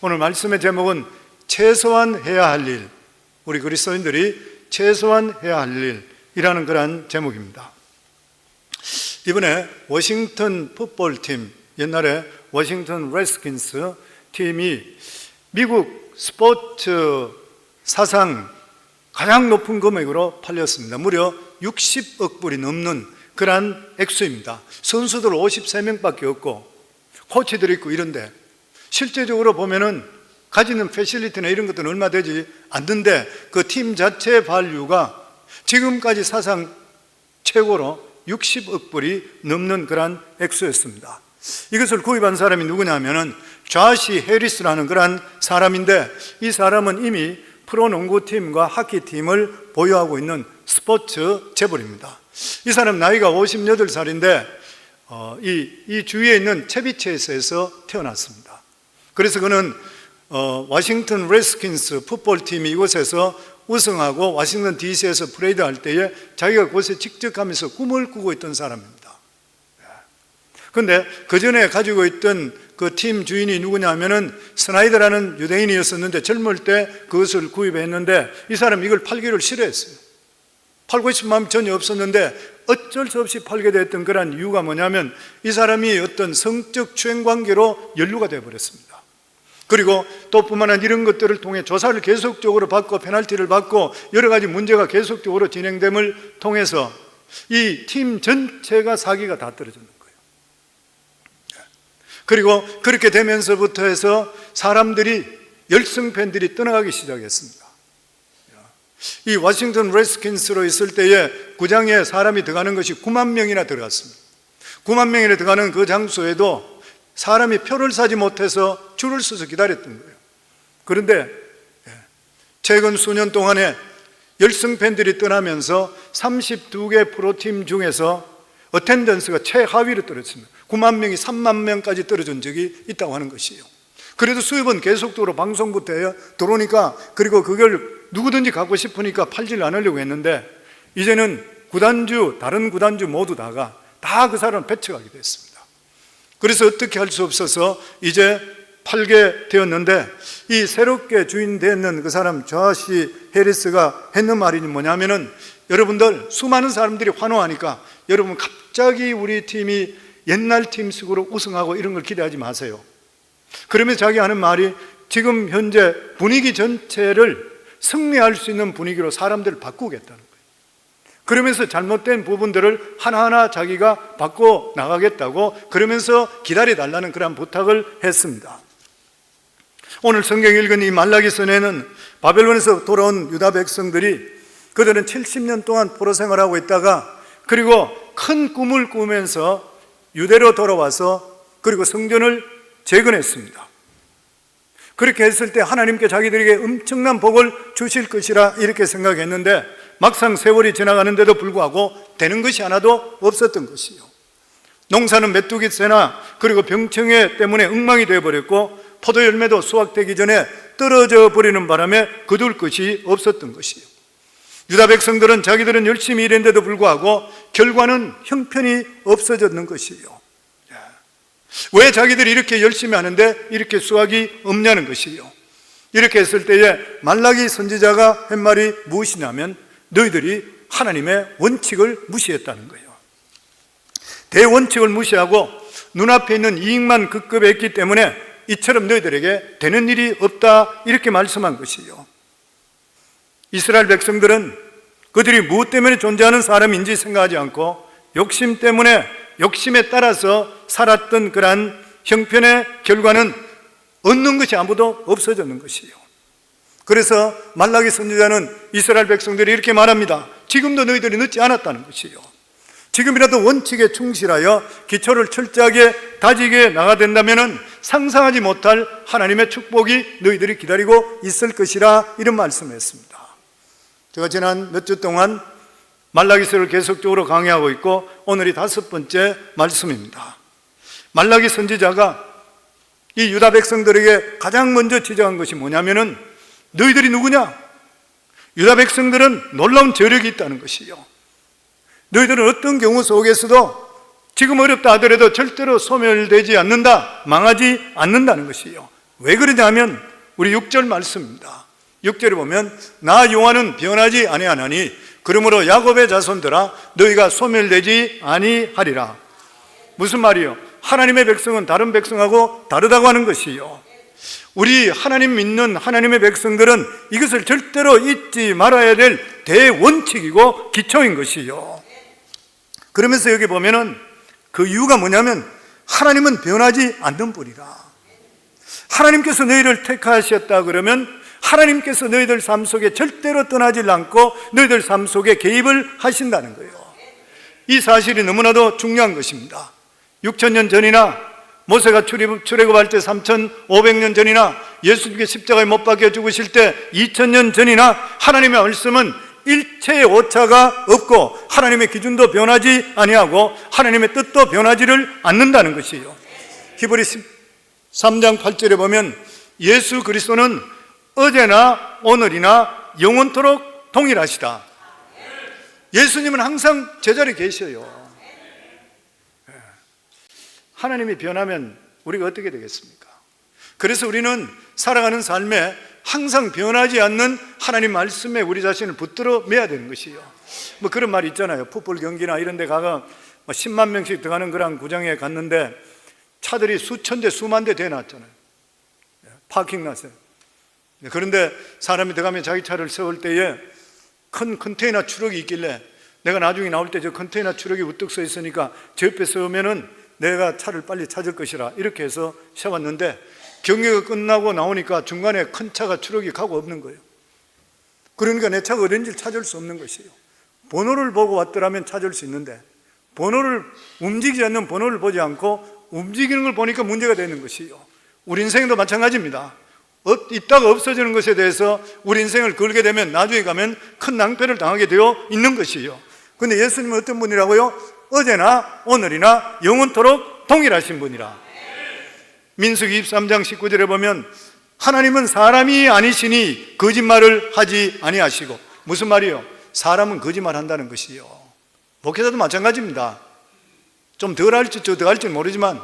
오늘 말씀의 제목은 최소한 해야 할 일, 우리 그리스도인들이 최소한 해야 할 일이라는 그런 제목입니다. 이번에 워싱턴 풋볼팀, 옛날에 워싱턴 레드스킨스 팀이 미국 스포츠 사상 가장 높은 금액으로 팔렸습니다. 무려 60억 불이 넘는 그러한 액수입니다. 선수들 53명밖에 없고 코치들이 있고 이런데 실제적으로 보면은 가지는 패실리티나 이런 것들은 얼마 되지 않는데 그 팀 자체의 밸류가 지금까지 사상 최고로 60억 불이 넘는 그러한 액수였습니다. 이것을 구입한 사람이 누구냐면은 좌시 해리스라는 그러한 사람인데, 이 사람은 이미 프로농구팀과 하키팀을 보유하고 있는 스포츠 재벌입니다. 이 사람 나이가 58살인데 이 주위에 있는 체비체스에서 태어났습니다. 그래서 그는 워싱턴 레드스킨스 풋볼팀이 이곳에서 우승하고 워싱턴 DC에서 프레이드 할 때에 자기가 그곳에 직접 가면서 꿈을 꾸고 있던 사람입니다. 그런데 그 전에 가지고 있던 그 팀 주인이 누구냐면은 스나이더라는 유대인이었었는데 젊을 때 그것을 구입했는데 이 사람이 이걸 팔기를 싫어했어요. 팔고 싶은 마음이 전혀 없었는데 어쩔 수 없이 팔게 됐던 그런 이유가 뭐냐면 이 사람이 어떤 성적 추행 관계로 연루가 되어버렸습니다. 그리고 또 뿐만 아니라 이런 것들을 통해 조사를 계속적으로 받고 페널티를 받고 여러 가지 문제가 계속적으로 진행됨을 통해서 이 팀 전체가 사기가 다 떨어지는 거예요. 그리고 그렇게 되면서부터 해서 사람들이, 열성 팬들이 떠나가기 시작했습니다. 이 워싱턴 레드스킨스로 있을 때에 구장에 사람이 들어가는 것이 9만 명이나 들어갔습니다. 9만 명이나 들어가는 그 장소에도 사람이 표를 사지 못해서 줄을 서서 기다렸던 거예요. 그런데 최근 수년 동안에 열성 팬들이 떠나면서 32개 프로팀 중에서 어텐던스가 최하위로 떨어졌습니다. 9만 명이 3만 명까지 떨어진 적이 있다고 하는 것이에요. 그래도 수입은 계속적으로 방송부터 해요. 들어오니까, 그리고 그걸 누구든지 갖고 싶으니까 팔질 않으려고 했는데 이제는 구단주, 다른 구단주 모두 다 그 사람을 배척하게 됐습니다. 그래서 어떻게 할 수 없어서 이제 팔게 되었는데, 이 새롭게 주인 되는 그 사람 좌시 해리스가 했는 말이 뭐냐면은, 여러분들 수많은 사람들이 환호하니까 여러분 갑자기 우리 팀이 옛날 팀식으로 우승하고 이런 걸 기대하지 마세요. 그러면서 자기 하는 말이, 지금 현재 분위기 전체를 승리할 수 있는 분위기로 사람들을 바꾸겠다는 거예요. 그러면서 잘못된 부분들을 하나하나 자기가 바꿔 나가겠다고, 그러면서 기다려달라는 그런 부탁을 했습니다. 오늘 성경 읽은 이 말라기서에는 바벨론에서 돌아온 유다 백성들이, 그들은 70년 동안 포로 생활하고 있다가 그리고 큰 꿈을 꾸면서 유대로 돌아와서 그리고 성전을 재건했습니다. 그렇게 했을 때 하나님께 자기들에게 엄청난 복을 주실 것이라 이렇게 생각했는데, 막상 세월이 지나가는데도 불구하고 되는 것이 하나도 없었던 것이요. 농사는 메뚜기 새나 그리고 병충해 때문에 엉망이 되어버렸고, 포도 열매도 수확되기 전에 떨어져 버리는 바람에 거둘 것이 없었던 것이요. 유다 백성들은 자기들은 열심히 일했는데도 불구하고 결과는 형편이 없어졌는 것이요. 왜 자기들이 이렇게 열심히 하는데 이렇게 수확이 없냐는 것이요. 이렇게 했을 때에 말라기 선지자가 한 말이 무엇이냐면, 너희들이 하나님의 원칙을 무시했다는 거예요. 대원칙을 무시하고 눈앞에 있는 이익만 급급했기 때문에 이처럼 너희들에게 되는 일이 없다, 이렇게 말씀한 것이요. 이스라엘 백성들은 그들이 무엇 때문에 존재하는 사람인지 생각하지 않고 욕심 때문에, 욕심에 따라서 살았던 그러한 형편의 결과는 얻는 것이 아무도 없어졌는 것이에요. 그래서 말라기 선지자는 이스라엘 백성들이 이렇게 말합니다. 지금도 너희들이 늦지 않았다는 것이에요. 지금이라도 원칙에 충실하여 기초를 철저하게 다지게 나가된다면 상상하지 못할 하나님의 축복이 너희들이 기다리고 있을 것이라, 이런 말씀을 했습니다. 제가 지난 몇 주 동안 말라기서를 계속적으로 강의하고 있고 오늘이 5번째 말씀입니다. 말라기 선지자가 이 유다 백성들에게 가장 먼저 지적한 것이 뭐냐면은, 너희들이 누구냐? 유다 백성들은 놀라운 저력이 있다는 것이요. 너희들은 어떤 경우 속에서도 지금 어렵다 하더라도 절대로 소멸되지 않는다, 망하지 않는다는 것이요. 왜 그러냐면 우리 6절 말씀입니다. 6절에 보면 나 요한은 변하지 아니하나니 그러므로 야곱의 자손들아 너희가 소멸되지 아니하리라. 무슨 말이요? 하나님의 백성은 다른 백성하고 다르다고 하는 것이요. 우리 하나님 믿는 하나님의 백성들은 이것을 절대로 잊지 말아야 될 대원칙이고 기초인 것이요. 그러면서 여기 보면은 그 이유가 뭐냐면 하나님은 변하지 않는 분이라. 하나님께서 너희를 택하셨다 그러면 하나님께서 너희들 삶 속에 절대로 떠나지 않고 너희들 삶 속에 개입을 하신다는 거예요. 이 사실이 너무나도 중요한 것입니다. 6,000년 전이나 모세가 출애굽할 때 3,500년 전이나 예수님께 십자가에 못 박혀 죽으실 때 2,000년 전이나 하나님의 말씀은 일체의 오차가 없고 하나님의 기준도 변하지 아니하고 하나님의 뜻도 변하지를 않는다는 것이에요. 히브리 13장 8절에 보면 예수 그리스도는 어제나 오늘이나 영원토록 동일하시다. 예수님은 항상 제자리에 계셔요. 하나님이 변하면 우리가 어떻게 되겠습니까? 그래서 우리는 살아가는 삶에 항상 변하지 않는 하나님 말씀에 우리 자신을 붙들어 매야 되는 것이에요. 뭐 그런 말이 있잖아요. 풋볼 경기나 이런 데 가가 10만 명씩 들어가는 그런 구장에 갔는데 차들이 수천 대 수만 대 대놨잖아요. 파킹 났어요. 그런데 사람이 들어가면 자기 차를 세울 때에 큰 컨테이너 트럭이 있길래 내가 나중에 나올 때 저 컨테이너 트럭이 우뚝 서 있으니까 저 옆에 서면은 내가 차를 빨리 찾을 것이라 이렇게 해서 세웠는데 경기가 끝나고 나오니까 중간에 큰 차가 트럭이 가고 없는 거예요. 그러니까 내 차가 어딘지를 찾을 수 없는 것이에요. 번호를 보고 왔더라면 찾을 수 있는데 번호를 움직이지 않는 번호를 보지 않고 움직이는 걸 보니까 문제가 되는 것이에요. 우리 인생도 마찬가지입니다. 있다가 없어지는 것에 대해서 우리 인생을 걸게 되면 나중에 가면 큰 낭패를 당하게 되어 있는 것이에요. 그런데 예수님은 어떤 분이라고요? 어제나 오늘이나 영원토록 동일하신 분이라. 민수기 23장 19절에 보면 하나님은 사람이 아니시니 거짓말을 하지 아니하시고. 무슨 말이에요? 사람은 거짓말한다는 것이요. 목회자도 마찬가지입니다. 좀 덜 할지 더 할지 모르지만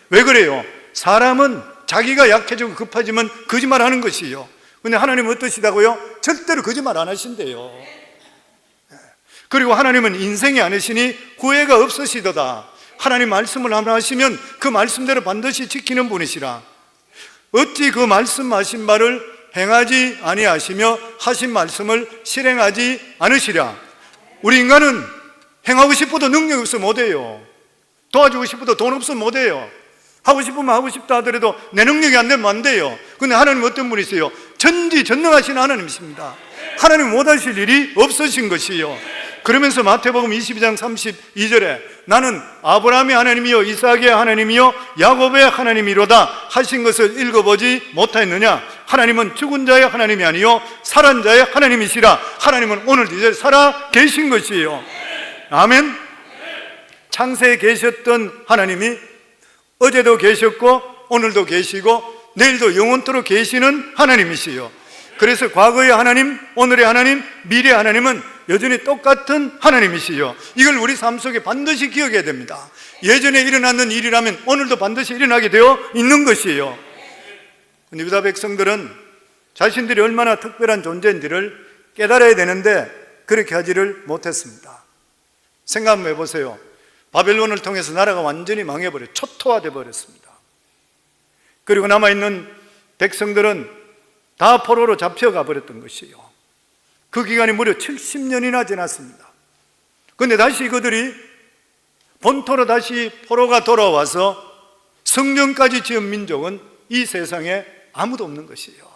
왜 그래요? 사람은 자기가 약해지고 급해지면 거짓말하는 것이요. 근데 하나님은 어떠시다고요? 절대로 거짓말 안 하신대요. 그리고 하나님은 인생이 아니시니 후회가 없으시도다. 하나님 말씀을 하나 하시면 그 말씀대로 반드시 지키는 분이시라. 어찌 그 말씀하신 바를 행하지 아니하시며 하신 말씀을 실행하지 않으시랴. 우리 인간은 행하고 싶어도 능력이 없어 못해요. 도와주고 싶어도 돈 없으면 못해요. 하고 싶으면 하고 싶다 하더라도 내 능력이 안 되면 안 돼요. 근데 하나님은 어떤 분이세요? 전지전능하신 하나님이십니다. 하나님 못하실 일이 없으신 것이요. 그러면서 마태복음 22장 32절에 나는 아브라함의 하나님이요 이삭의 하나님이요 야곱의 하나님이로다 하신 것을 읽어보지 못하였느냐? 하나님은 죽은 자의 하나님이 아니요 살은 자의 하나님이시라. 하나님은 오늘도 이제 살아 계신 것이에요. 아멘. 창세에 계셨던 하나님이 어제도 계셨고 오늘도 계시고 내일도 영원토록 계시는 하나님이시요. 그래서 과거의 하나님, 오늘의 하나님, 미래의 하나님은 여전히 똑같은 하나님이시요. 이걸 우리 삶 속에 반드시 기억해야 됩니다. 예전에 일어났는 일이라면 오늘도 반드시 일어나게 되어 있는 것이에요. 근데 유다 백성들은 자신들이 얼마나 특별한 존재인지를 깨달아야 되는데 그렇게 하지를 못했습니다. 생각 한번 해보세요. 바벨론을 통해서 나라가 완전히 망해버려 초토화돼 버렸습니다. 그리고 남아있는 백성들은 다 포로로 잡혀가 버렸던 것이에요. 그 기간이 무려 70년이나 지났습니다. 그런데 다시 그들이 본토로 다시 포로가 돌아와서 성전까지 지은 민족은 이 세상에 아무도 없는 것이에요.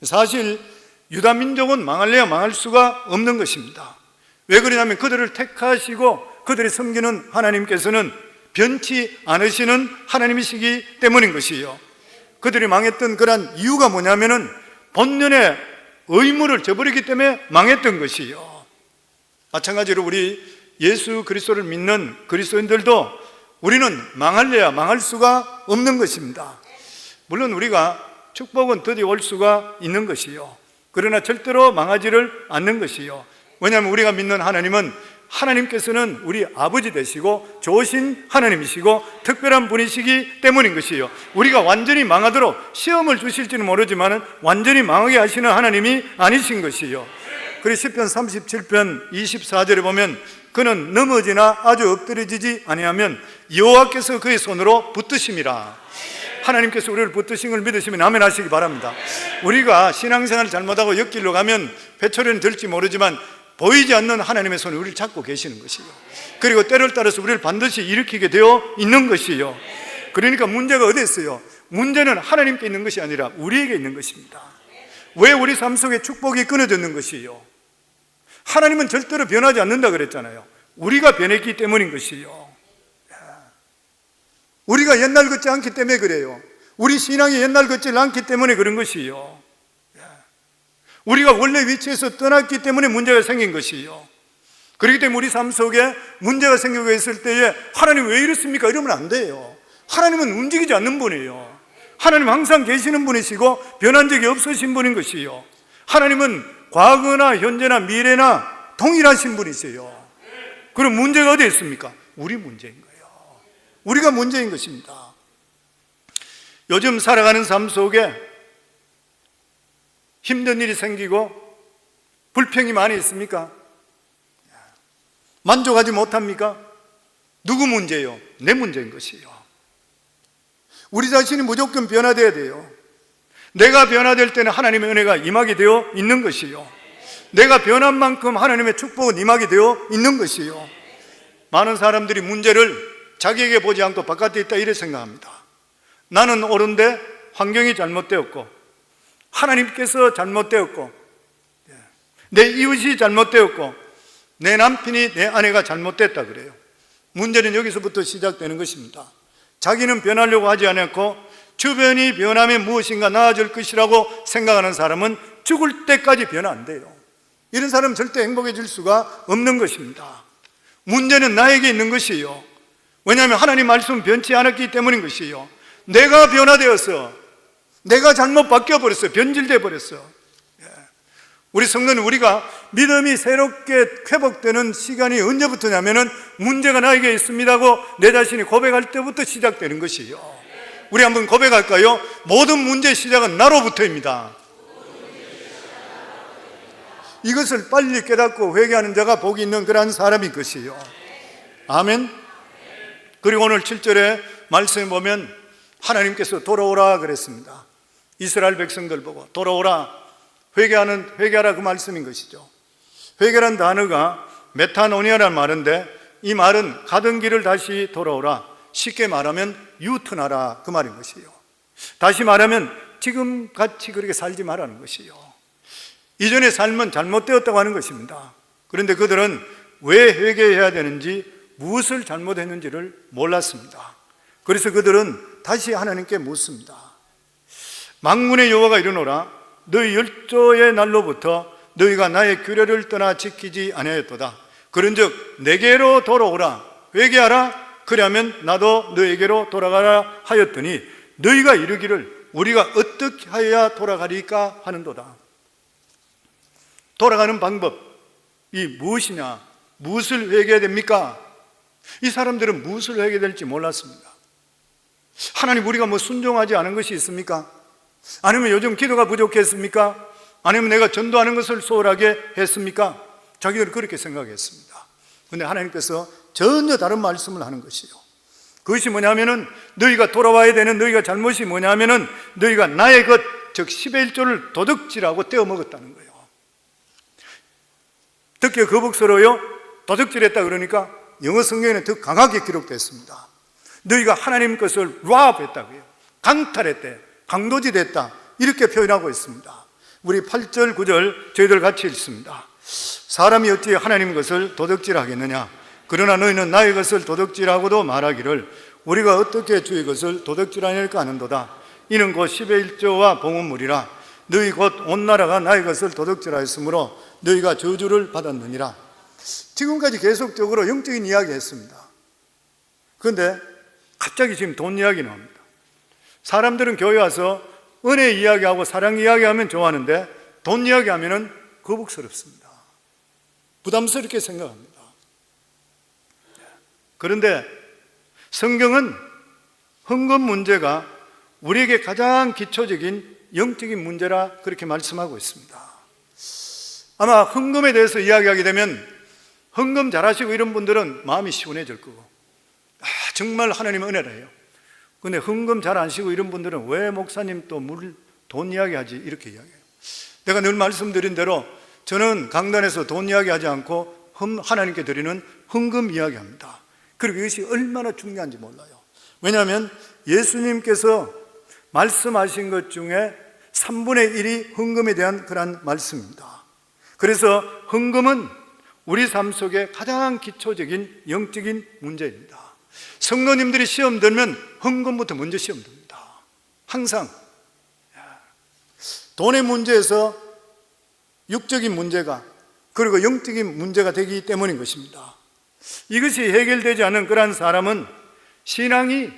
사실 유다 민족은 망할래야 망할 수가 없는 것입니다. 왜 그러냐면 그들을 택하시고 그들이 섬기는 하나님께서는 변치 않으시는 하나님이시기 때문인 것이에요. 그들이 망했던 그런 이유가 뭐냐면은 본연의 의무를 저버리기 때문에 망했던 것이에요. 마찬가지로 우리 예수 그리스도를 믿는 그리스도인들도 우리는 망할래야 망할 수가 없는 것입니다. 물론 우리가 축복은 더디 올 수가 있는 것이요. 그러나 절대로 망하지를 않는 것이요. 왜냐하면 우리가 믿는 하나님은 하나님께서는 우리 아버지 되시고 좋으신 하나님이시고 특별한 분이시기 때문인 것이요, 우리가 완전히 망하도록 시험을 주실지는 모르지만 완전히 망하게 하시는 하나님이 아니신 것이요. 그래서 시편 37편 24절에 보면 그는 넘어지나 아주 엎드려지지 아니하면 여호와께서 그의 손으로 붙드심이라. 하나님께서 우리를 붙드신 걸 믿으시면 아멘 하시기 바랍니다. 우리가 신앙생활을 잘못하고 옆길로 가면 회초리는 들지 모르지만 보이지 않는 하나님의 손이 우리를 잡고 계시는 것이요, 그리고 때를 따라서 우리를 반드시 일으키게 되어 있는 것이요. 그러니까 문제가 어디 있어요? 문제는 하나님께 있는 것이 아니라 우리에게 있는 것입니다. 왜 우리 삶 속에 축복이 끊어졌는 것이요? 하나님은 절대로 변하지 않는다 그랬잖아요. 우리가 변했기 때문인 것이요. 우리가 옛날 같지 않기 때문에 그래요. 우리 신앙이 옛날 같지 않기 때문에 그런 것이요. 우리가 원래 위치에서 떠났기 때문에 문제가 생긴 것이요. 그렇기 때문에 우리 삶 속에 문제가 생기고 있을 때에 하나님 왜 이렇습니까? 이러면 안 돼요. 하나님은 움직이지 않는 분이에요. 하나님 항상 계시는 분이시고 변한 적이 없으신 분인 것이요. 하나님은 과거나 현재나 미래나 동일하신 분이세요. 그럼 문제가 어디에 있습니까? 우리 문제인 거예요. 우리가 문제인 것입니다. 요즘 살아가는 삶 속에 힘든 일이 생기고 불평이 많이 있습니까? 만족하지 못합니까? 누구 문제예요? 내 문제인 것이에요. 우리 자신이 무조건 변화되어야 돼요. 내가 변화될 때는 하나님의 은혜가 임하게 되어 있는 것이요, 내가 변한 만큼 하나님의 축복은 임하게 되어 있는 것이요. 많은 사람들이 문제를 자기에게 보지 않고 바깥에 있다 이래 생각합니다. 나는 옳은데 환경이 잘못되었고 하나님께서 잘못되었고 내 이웃이 잘못되었고 내 남편이 내 아내가 잘못됐다 그래요. 문제는 여기서부터 시작되는 것입니다. 자기는 변하려고 하지 않았고 주변이 변하면 무엇인가 나아질 것이라고 생각하는 사람은 죽을 때까지 변화 안 돼요. 이런 사람은 절대 행복해질 수가 없는 것입니다. 문제는 나에게 있는 것이에요. 왜냐하면 하나님 말씀은 변치 않았기 때문인 것이에요. 내가 변화되어서 내가 잘못 바뀌어버렸어요. 변질되어 버렸어요. 우리 성도는 우리가 믿음이 새롭게 회복되는 시간이 언제부터냐면은 문제가 나에게 있습니다고 내 자신이 고백할 때부터 시작되는 것이에요. 우리 한번 고백할까요? 모든 문제의 시작은 나로부터입니다. 이것을 빨리 깨닫고 회개하는 자가 복이 있는 그러한 사람인 것이에요. 아멘. 그리고 오늘 7절에 말씀에 보면 하나님께서 돌아오라 그랬습니다. 이스라엘 백성들 보고 돌아오라, 회개하라 그 말씀인 것이죠. 회개란 단어가 메타노니아라는 말인데 이 말은 가던 길을 다시 돌아오라, 쉽게 말하면 유턴하라 그 말인 것이에요. 다시 말하면 지금같이 그렇게 살지 말라는 것이에요. 이전의 삶은 잘못되었다고 하는 것입니다. 그런데 그들은 왜 회개해야 되는지, 무엇을 잘못했는지를 몰랐습니다. 그래서 그들은 다시 하나님께 묻습니다. 만군의 여호와가 이르노라, 너희 열조의 날로부터 너희가 나의 규례를 떠나 지키지 아니하였도다. 그런즉 내게로 돌아오라, 회개하라, 그러면 나도 너에게로 돌아가라 하였더니 너희가 이르기를 우리가 어떻게 하여야 돌아가리까 하는도다. 돌아가는 방법이 무엇이냐, 무엇을 회개해야 됩니까? 이 사람들은 무엇을 회개될지 몰랐습니다. 하나님, 우리가 뭐 순종하지 않은 것이 있습니까? 아니면 요즘 기도가 부족했습니까? 아니면 내가 전도하는 것을 소홀하게 했습니까? 자기들은 그렇게 생각했습니다. 그런데 하나님께서 전혀 다른 말씀을 하는 것이요, 그것이 뭐냐면은 너희가 돌아와야 되는 너희가 잘못이 뭐냐면은 너희가 나의 것, 즉 10의 1조를 도둑질하고 떼어먹었다는 거예요. 듣기에 거북스러워요? 도둑질했다 그러니까 영어 성경에는 더 강하게 기록됐습니다. 너희가 하나님 것을 랍했다고요, 강탈했대, 강도질했다, 이렇게 표현하고 있습니다. 우리 8절 9절 저희들 같이 읽습니다. 사람이 어찌 하나님 것을 도둑질하겠느냐? 그러나 너희는 나의 것을 도둑질하고도 말하기를 우리가 어떻게 주의 것을 도둑질하니까 하는도다. 이는 곧 10의 1조와 봉헌물이라. 너희 곧 온 나라가 나의 것을 도둑질하였으므로 너희가 저주를 받았느니라. 지금까지 계속적으로 영적인 이야기 했습니다. 그런데 갑자기 지금 돈 이야기 나옵니다. 사람들은 교회 와서 은혜 이야기하고 사랑 이야기하면 좋아하는데 돈 이야기하면 거북스럽습니다. 부담스럽게 생각합니다. 그런데 성경은 헌금 문제가 우리에게 가장 기초적인 영적인 문제라 그렇게 말씀하고 있습니다. 아마 헌금에 대해서 이야기하게 되면 헌금 잘하시고 이런 분들은 마음이 시원해질 거고, 정말 하나님의 은혜래요. 근데 헌금 잘 안 하시고 이런 분들은 왜 목사님 또 돈 이야기하지? 이렇게 이야기해요. 내가 늘 말씀드린 대로 저는 강단에서 돈 이야기하지 않고 하나님께 드리는 헌금 이야기합니다. 그리고 이것이 얼마나 중요한지 몰라요. 왜냐하면 예수님께서 말씀하신 것 중에 3분의 1이 헌금에 대한 그런 말씀입니다. 그래서 헌금은 우리 삶 속에 가장 기초적인 영적인 문제입니다. 성도님들이 시험 들면 헌금부터 먼저 시험 듭니다. 항상 돈의 문제에서 육적인 문제가 그리고 영적인 문제가 되기 때문인 것입니다. 이것이 해결되지 않은 그러한 사람은 신앙이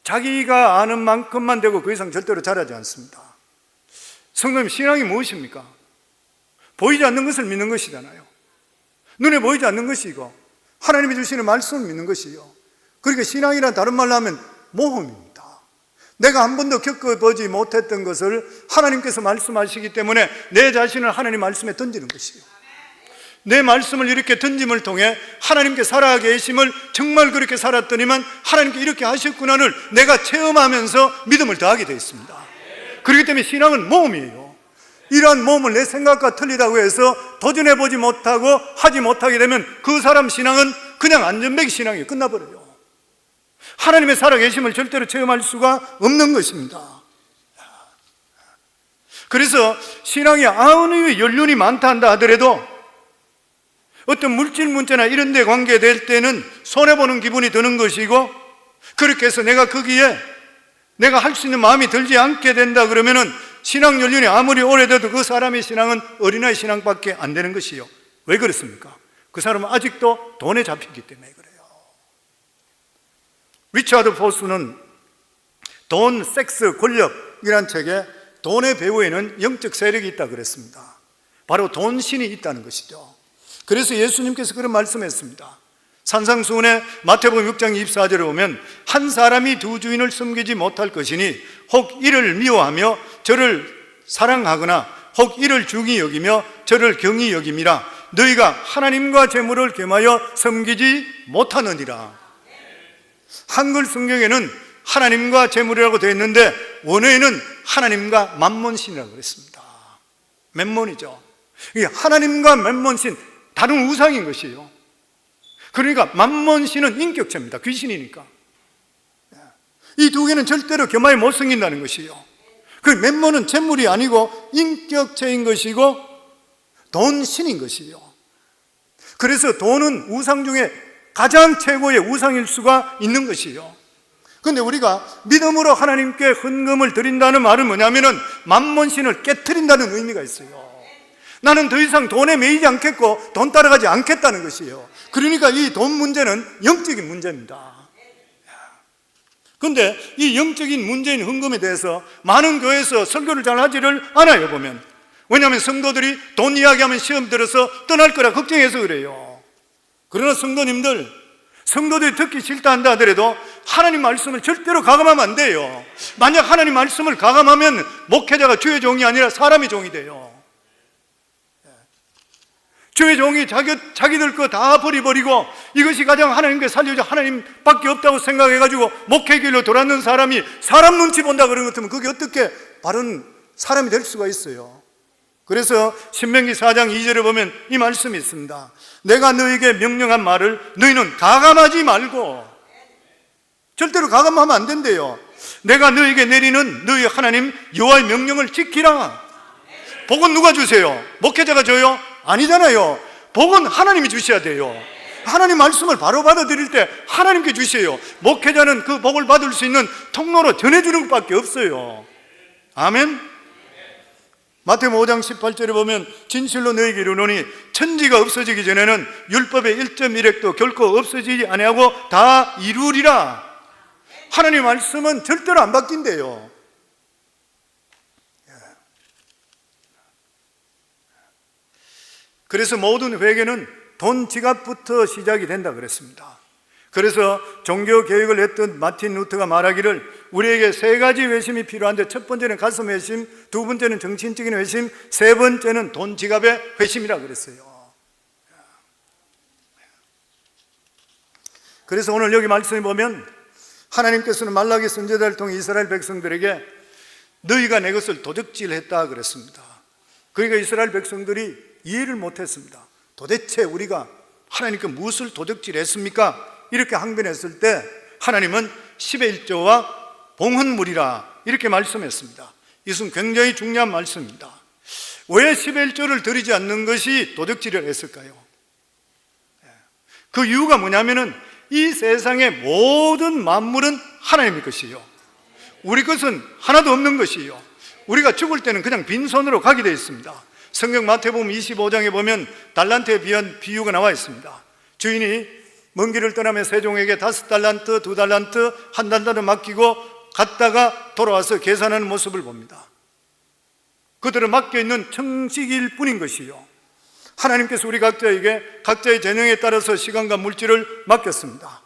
자기가 아는 만큼만 되고 그 이상 절대로 자라지 않습니다. 성도님, 신앙이 무엇입니까? 보이지 않는 것을 믿는 것이잖아요. 눈에 보이지 않는 것이고 하나님이 주시는 말씀을 믿는 것이요. 그러니까 신앙이란 다른 말로 하면 모험입니다. 내가 한 번도 겪어보지 못했던 것을 하나님께서 말씀하시기 때문에 내 자신을 하나님 말씀에 던지는 것이에요. 내 말씀을 이렇게 던짐을 통해 하나님께 살아 계심을 정말 그렇게 살았더니만 하나님께 이렇게 하셨구나를 내가 체험하면서 믿음을 더하게 되어 있습니다. 그렇기 때문에 신앙은 모험이에요. 이러한 모험을 내 생각과 틀리다고 해서 도전해보지 못하고 하지 못하게 되면 그 사람 신앙은 그냥 안전뱅이 신앙이 끝나버려요. 하나님의 살아계심을 절대로 체험할 수가 없는 것입니다. 그래서 신앙이 아무리 연륜이 많다 한다 하더라도 어떤 물질 문제나 이런 데 관계될 때는 손해보는 기분이 드는 것이고, 그렇게 해서 내가 거기에 내가 할 수 있는 마음이 들지 않게 된다 그러면은 신앙 연륜이 아무리 오래돼도 그 사람의 신앙은 어린아이 신앙밖에 안 되는 것이요. 왜 그렇습니까? 그 사람은 아직도 돈에 잡혔기 때문에 그래요. 리차드 포스는 돈, 섹스, 권력이란 책에 돈의 배후에는 영적 세력이 있다 그랬습니다. 바로 돈신이 있다는 것이죠. 그래서 예수님께서 그런 말씀했습니다. 산상수훈의 마태복음 6장 24절에 보면 한 사람이 두 주인을 섬기지 못할 것이니 혹 이를 미워하며 저를 사랑하거나 혹 이를 중히 여기며 저를 경히 여김이라 너희가 하나님과 재물을 겸하여 섬기지 못하느니라. 한글 성경에는 하나님과 재물이라고 되어 있는데 원어에는 하나님과 만몬신이라고 그랬습니다. 맨몬이죠. 이게 하나님과 맨몬신, 다른 우상인 것이에요. 그러니까 만몬신은 인격체입니다. 귀신이니까. 이 두 개는 절대로 겸하여 못 섬긴다는 것이에요. 그 맨몬은 재물이 아니고 인격체인 것이고 돈신인 것이에요. 그래서 돈은 우상 중에 가장 최고의 우상일 수가 있는 것이에요. 그런데 우리가 믿음으로 하나님께 헌금을 드린다는 말은 뭐냐면은 만몬신을 깨트린다는 의미가 있어요. 나는 더 이상 돈에 매이지 않겠고 돈 따라가지 않겠다는 것이에요. 그러니까 이 돈 문제는 영적인 문제입니다. 그런데 이 영적인 문제인 헌금에 대해서 많은 교회에서 설교를 잘 하지를 않아요, 보면. 왜냐하면 성도들이 돈 이야기하면 시험 들어서 떠날 거라 걱정해서 그래요. 그러나 성도들이 듣기 싫다 한다 하더라도 하나님 말씀을 절대로 가감하면 안 돼요. 만약 하나님 말씀을 가감하면 목회자가 주의 종이 아니라 사람의 종이 돼요. 주의 종이 자기들 거 다 버리고 이것이 가장 하나님께 살려줘 하나님밖에 없다고 생각해가지고 목회길로 돌아는 사람이 사람 눈치 본다 그런 것 같으면 그게 어떻게 바른 사람이 될 수가 있어요. 그래서 신명기 4장 2절에 보면 이 말씀이 있습니다. 내가 너에게 명령한 말을 너희는 가감하지 말고, 절대로 가감하면 안 된대요. 내가 너에게 내리는 너희 하나님 여호와의 명령을 지키라. 복은 누가 주세요? 목회자가 줘요? 아니잖아요. 복은 하나님이 주셔야 돼요. 하나님 말씀을 바로 받아들일 때 하나님께 주세요. 목회자는 그 복을 받을 수 있는 통로로 전해주는 것밖에 없어요. 아멘. 마태복음 5장 18절에 보면 진실로 너희에게 이르노니 천지가 없어지기 전에는 율법의 1.1획도 결코 없어지지 아니하고 다 이루리라. 하나님 말씀은 절대로 안 바뀐대요. 그래서 모든 회개는 돈 지갑부터 시작이 된다 그랬습니다. 그래서 종교 개혁을 했던 마틴 루터가 말하기를 우리에게 세 가지 회심이 필요한데 첫 번째는 가슴 회심, 두 번째는 정신적인 회심, 세 번째는 돈 지갑의 회심이라 그랬어요. 그래서 오늘 여기 말씀에 보면 하나님께서는 말라기 선지자를 통해 이스라엘 백성들에게 너희가 내 것을 도적질했다 그랬습니다. 그러니까 이스라엘 백성들이 이해를 못했습니다. 도대체 우리가 하나님께 무엇을 도적질했습니까? 이렇게 항변했을 때 하나님은 10의 1조와 봉헌물이라 이렇게 말씀했습니다. 이것은 굉장히 중요한 말씀입니다. 왜 10의 1조를 드리지 않는 것이 도적질을 했을까요? 그 이유가 뭐냐면은 이 세상의 모든 만물은 하나님의 것이요, 우리 것은 하나도 없는 것이요, 우리가 죽을 때는 그냥 빈손으로 가게 되어 있습니다. 성경 마태복음 25장에 보면 달란트에 비한 비유가 나와 있습니다. 주인이 먼 길을 떠나며 세종에게 5달란트, 2달란트, 1달란트를 맡기고 갔다가 돌아와서 계산하는 모습을 봅니다. 그들은 맡겨있는 청식일 뿐인 것이요, 하나님께서 우리 각자에게 각자의 재능에 따라서 시간과 물질을 맡겼습니다.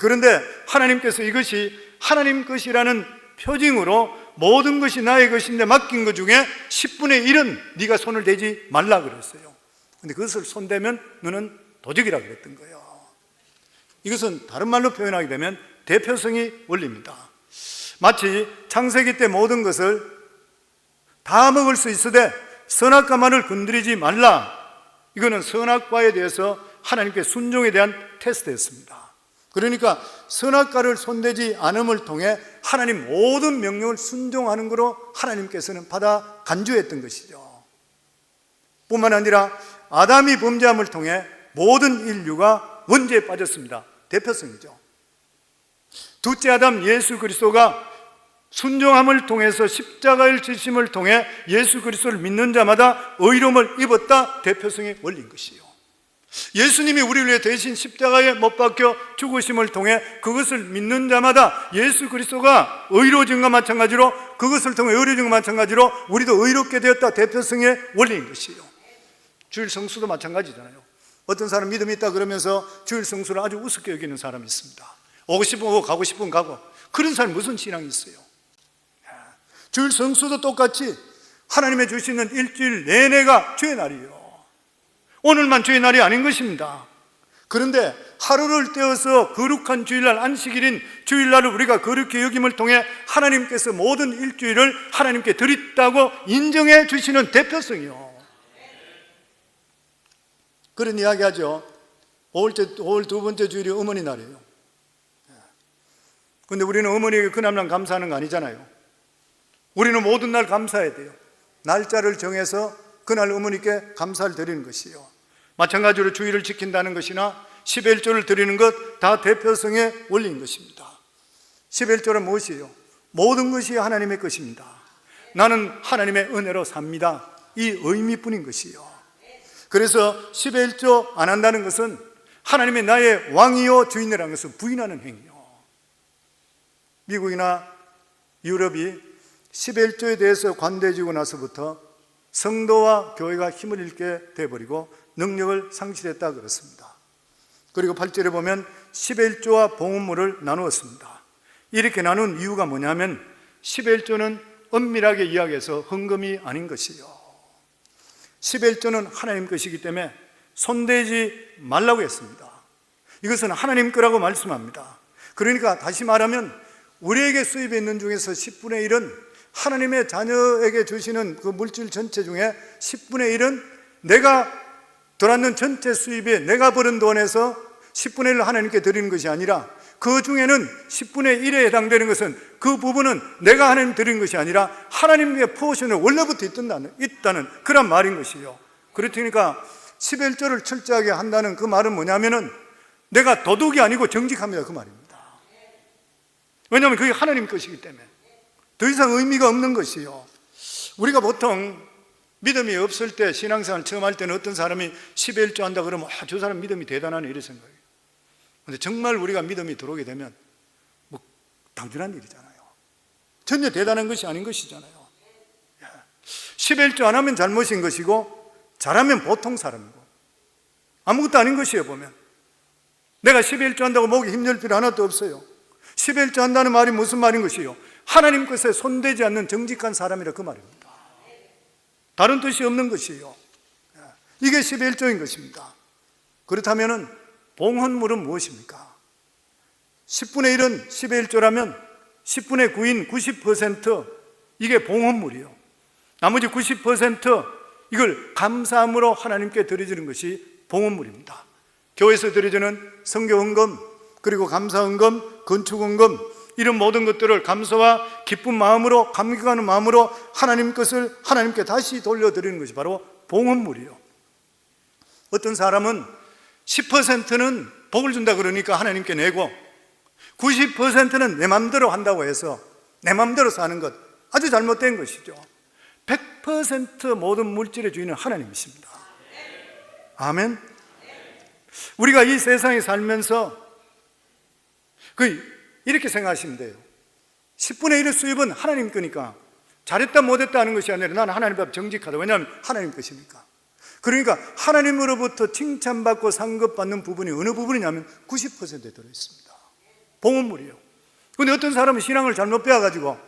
그런데 하나님께서 이것이 하나님 것이라는 표징으로 모든 것이 나의 것인데 맡긴 것 중에 10분의 1은 네가 손을 대지 말라 그랬어요. 그런데 그것을 손대면 너는 도적이라 그랬던 거예요. 이것은 다른 말로 표현하게 되면 대표성이 원리입니다. 마치 창세기 때 모든 것을 다 먹을 수 있으되 선악과만을 건드리지 말라, 이거는 선악과에 대해서 하나님께 순종에 대한 테스트였습니다. 그러니까 선악과를 손대지 않음을 통해 하나님 모든 명령을 순종하는 것으로 하나님께서는 받아 간주했던 것이죠. 뿐만 아니라 아담이 범죄함을 통해 모든 인류가 원죄에 빠졌습니다. 대표성이죠. 둘째 아담 예수 그리스도가 순종함을 통해서 십자가의 지심을 통해 예수 그리스도를 믿는 자마다 의로움을 입었다. 대표성의 원리인 것이요, 예수님이 우리를 위해 대신 십자가에 못 박혀 죽으심을 통해 그것을 믿는 자마다 예수 그리스도가 의로워진 것과 마찬가지로 그것을 통해 의로워진 것과 마찬가지로 우리도 의롭게 되었다. 대표성의 원리인 것이요. 주일 성수도 마찬가지잖아요. 어떤 사람 믿음이 있다 그러면서 주일 성수를 아주 우습게 여기는 사람이 있습니다. 오고 싶으면 오고 가고 싶으면 가고, 그런 사람이 무슨 신앙이 있어요? 주일 성수도 똑같이 하나님의 주시는 일주일 내내가 주의 날이에요. 오늘만 주의 날이 아닌 것입니다. 그런데 하루를 떼어서 거룩한 주일날, 안식일인 주일날을 우리가 거룩히 여김을 통해 하나님께서 모든 일주일을 하나님께 드렸다고 인정해 주시는 대표성이요. 그런 이야기 하죠. 5월 두 번째 주일이 어머니 날이에요. 그런데 우리는 어머니에게 그날만 감사하는 거 아니잖아요. 우리는 모든 날 감사해야 돼요. 날짜를 정해서 그날 어머니께 감사를 드리는 것이요, 마찬가지로 주일을 지킨다는 것이나 10의 1조를 드리는 것 다 대표성의 원리인 것입니다. 10의 1조는 무엇이에요? 모든 것이 하나님의 것입니다. 나는 하나님의 은혜로 삽니다. 이 의미뿐인 것이요. 그래서 10의 1조 안 한다는 것은 하나님의 나의 왕이요 주인이라는 것을 부인하는 행위요. 미국이나 유럽이 10의 1조에 대해서 관대해지고 나서부터 성도와 교회가 힘을 잃게 돼버리고 능력을 상실했다 그렇습니다. 그리고 8절에 보면 10의 1조와 봉헌물을 나누었습니다. 이렇게 나눈 이유가 뭐냐면 10의 1조는 엄밀하게 이야기해서 헌금이 아닌 것이요, 10의 1조는 하나님 것이기 때문에 손대지 말라고 했습니다. 이것은 하나님 거라고 말씀합니다. 그러니까 다시 말하면 우리에게 수입에 있는 중에서 10분의 1은 하나님의 자녀에게 주시는 그 물질 전체 중에 10분의 1은 내가 들어왔는 전체 수입에 내가 버는 돈에서 10분의 1을 하나님께 드리는 것이 아니라 그 중에는 10분의 1에 해당되는 것은 그 부분은 내가 하나님 드리는 것이 아니라 하나님의 포션을 원래부터 있다는 그런 말인 것이요. 그렇다니까 10의 1조를 철저하게 한다는 그 말은 뭐냐면은 내가 도둑이 아니고 정직합니다, 그 말입니다. 왜냐하면 그게 하나님 것이기 때문에 더 이상 의미가 없는 것이요. 우리가 보통 믿음이 없을 때 신앙생활 처음 할 때는 어떤 사람이 10의 1조 한다 그러면 저 사람 믿음이 대단하네 이런 생각이에요. 그런데 정말 우리가 믿음이 들어오게 되면 뭐 당연한 일이잖아요. 전혀 대단한 것이 아닌 것이잖아요. 10의 1조 안 하면 잘못인 것이고 잘하면 보통 사람이고 아무것도 아닌 것이에요. 보면 내가 11조 한다고 목이 힘들 필요 하나도 없어요. 11조 한다는 말이 무슨 말인 것이요? 하나님 것에 손대지 않는 정직한 사람이라 그 말입니다. 다른 뜻이 없는 것이에요. 이게 11조인 것입니다. 그렇다면 봉헌물은 무엇입니까? 10분의 1은 11조라면 10분의 9인 90% 이게 봉헌물이요. 나머지 90% 이걸 감사함으로 하나님께 드려지는 것이 봉헌물입니다. 교회에서 드려지는 성교헌금, 그리고 감사헌금, 건축헌금, 이런 모든 것들을 감사와 기쁜 마음으로, 감격하는 마음으로 하나님 것을 하나님께 다시 돌려드리는 것이 바로 봉헌물이요. 어떤 사람은 10%는 복을 준다 그러니까 하나님께 내고 90%는 내 마음대로 한다고 해서 내 마음대로 사는 것, 아주 잘못된 것이죠. 100% 모든 물질의 주인은 하나님이십니다. 아멘. 우리가 이 세상에 살면서 이렇게 생각하시면 돼요. 10분의 1의 수입은 하나님 거니까 잘했다 못했다 하는 것이 아니라 나는 하나님 앞에 정직하다. 왜냐하면 하나님 것이니까. 그러니까 하나님으로부터 칭찬받고 상급받는 부분이 어느 부분이냐면 90%에 들어있습니다. 봉헌물이요. 그런데 어떤 사람은 신앙을 잘못 배워가지고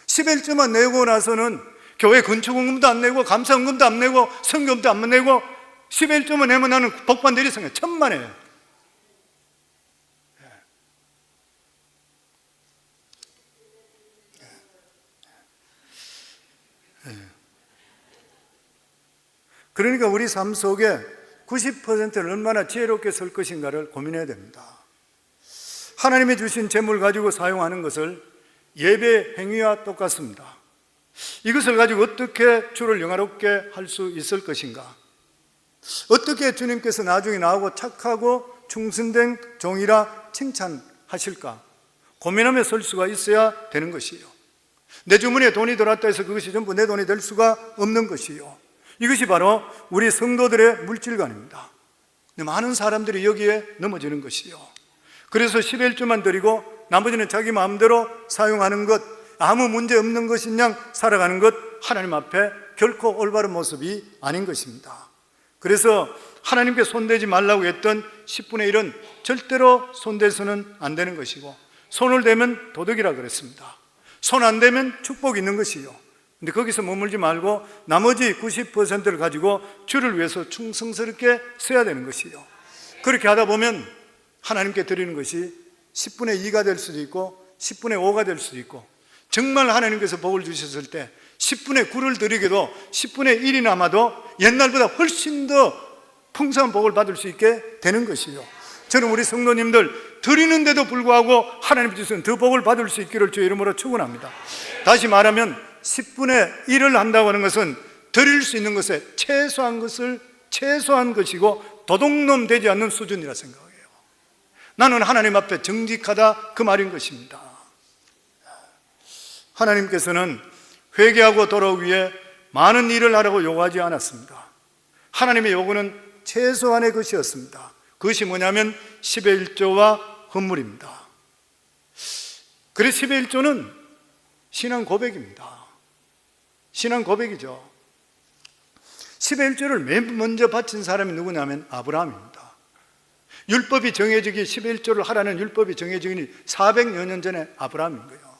11조만 내고 나서는 교회 건축헌금도 안 내고 감사헌금도 안 내고 성금도 안 내고 11조만 내면 나는 복받는 일이 생겨. 천만에. 그러니까 우리 삶 속에 90%를 얼마나 지혜롭게 쓸 것인가를 고민해야 됩니다. 하나님이 주신 재물 가지고 사용하는 것을 예배 행위와 똑같습니다. 이것을 가지고 어떻게 주를 영화롭게 할 수 있을 것인가? 어떻게 주님께서 나중에 나오고 착하고 충성된 종이라 칭찬하실까? 고민하며 설 수가 있어야 되는 것이에요. 내 주머니에 돈이 들어왔다 해서 그것이 전부 내 돈이 될 수가 없는 것이에요. 이것이 바로 우리 성도들의 물질관입니다. 많은 사람들이 여기에 넘어지는 것이요. 그래서 11조만 드리고 나머지는 자기 마음대로 사용하는 것, 아무 문제 없는 것인 양 살아가는 것, 하나님 앞에 결코 올바른 모습이 아닌 것입니다. 그래서 하나님께 손대지 말라고 했던 10분의 1은 절대로 손대서는 안 되는 것이고, 손을 대면 도덕이라 그랬습니다. 손 안 대면 축복이 있는 것이요. 근데 거기서 머물지 말고 나머지 90%를 가지고 주를 위해서 충성스럽게 써야 되는 것이요. 그렇게 하다 보면 하나님께 드리는 것이 10분의 2가 될 수도 있고 10분의 5가 될 수도 있고, 정말 하나님께서 복을 주셨을 때 10분의 9를 드리게도 10분의 1이 남아도 옛날보다 훨씬 더 풍성한 복을 받을 수 있게 되는 것이요. 저는 우리 성도님들 드리는데도 불구하고 하나님 주시는 더 복을 받을 수 있기를 주의 이름으로 축원합니다. 다시 말하면 10분의 1을 한다고 하는 것은 드릴 수 있는 것에 최소한 것이고 도둑놈 되지 않는 수준이라 생각해요. 나는 하나님 앞에 정직하다, 그 말인 것입니다. 하나님께서는 회개하고 돌아오기 위해 많은 일을 하라고 요구하지 않았습니다. 하나님의 요구는 최소한의 것이었습니다. 그것이 뭐냐면 11조와 헌물입니다. 그래서 11조는 신앙 고백입니다. 신앙 고백이죠. 11조를 맨 먼저 바친 사람이 누구냐면 아브라함입니다. 율법이 정해지기, 11조를 하라는 율법이 정해지기 400여 년 전에 아브라함인 거예요.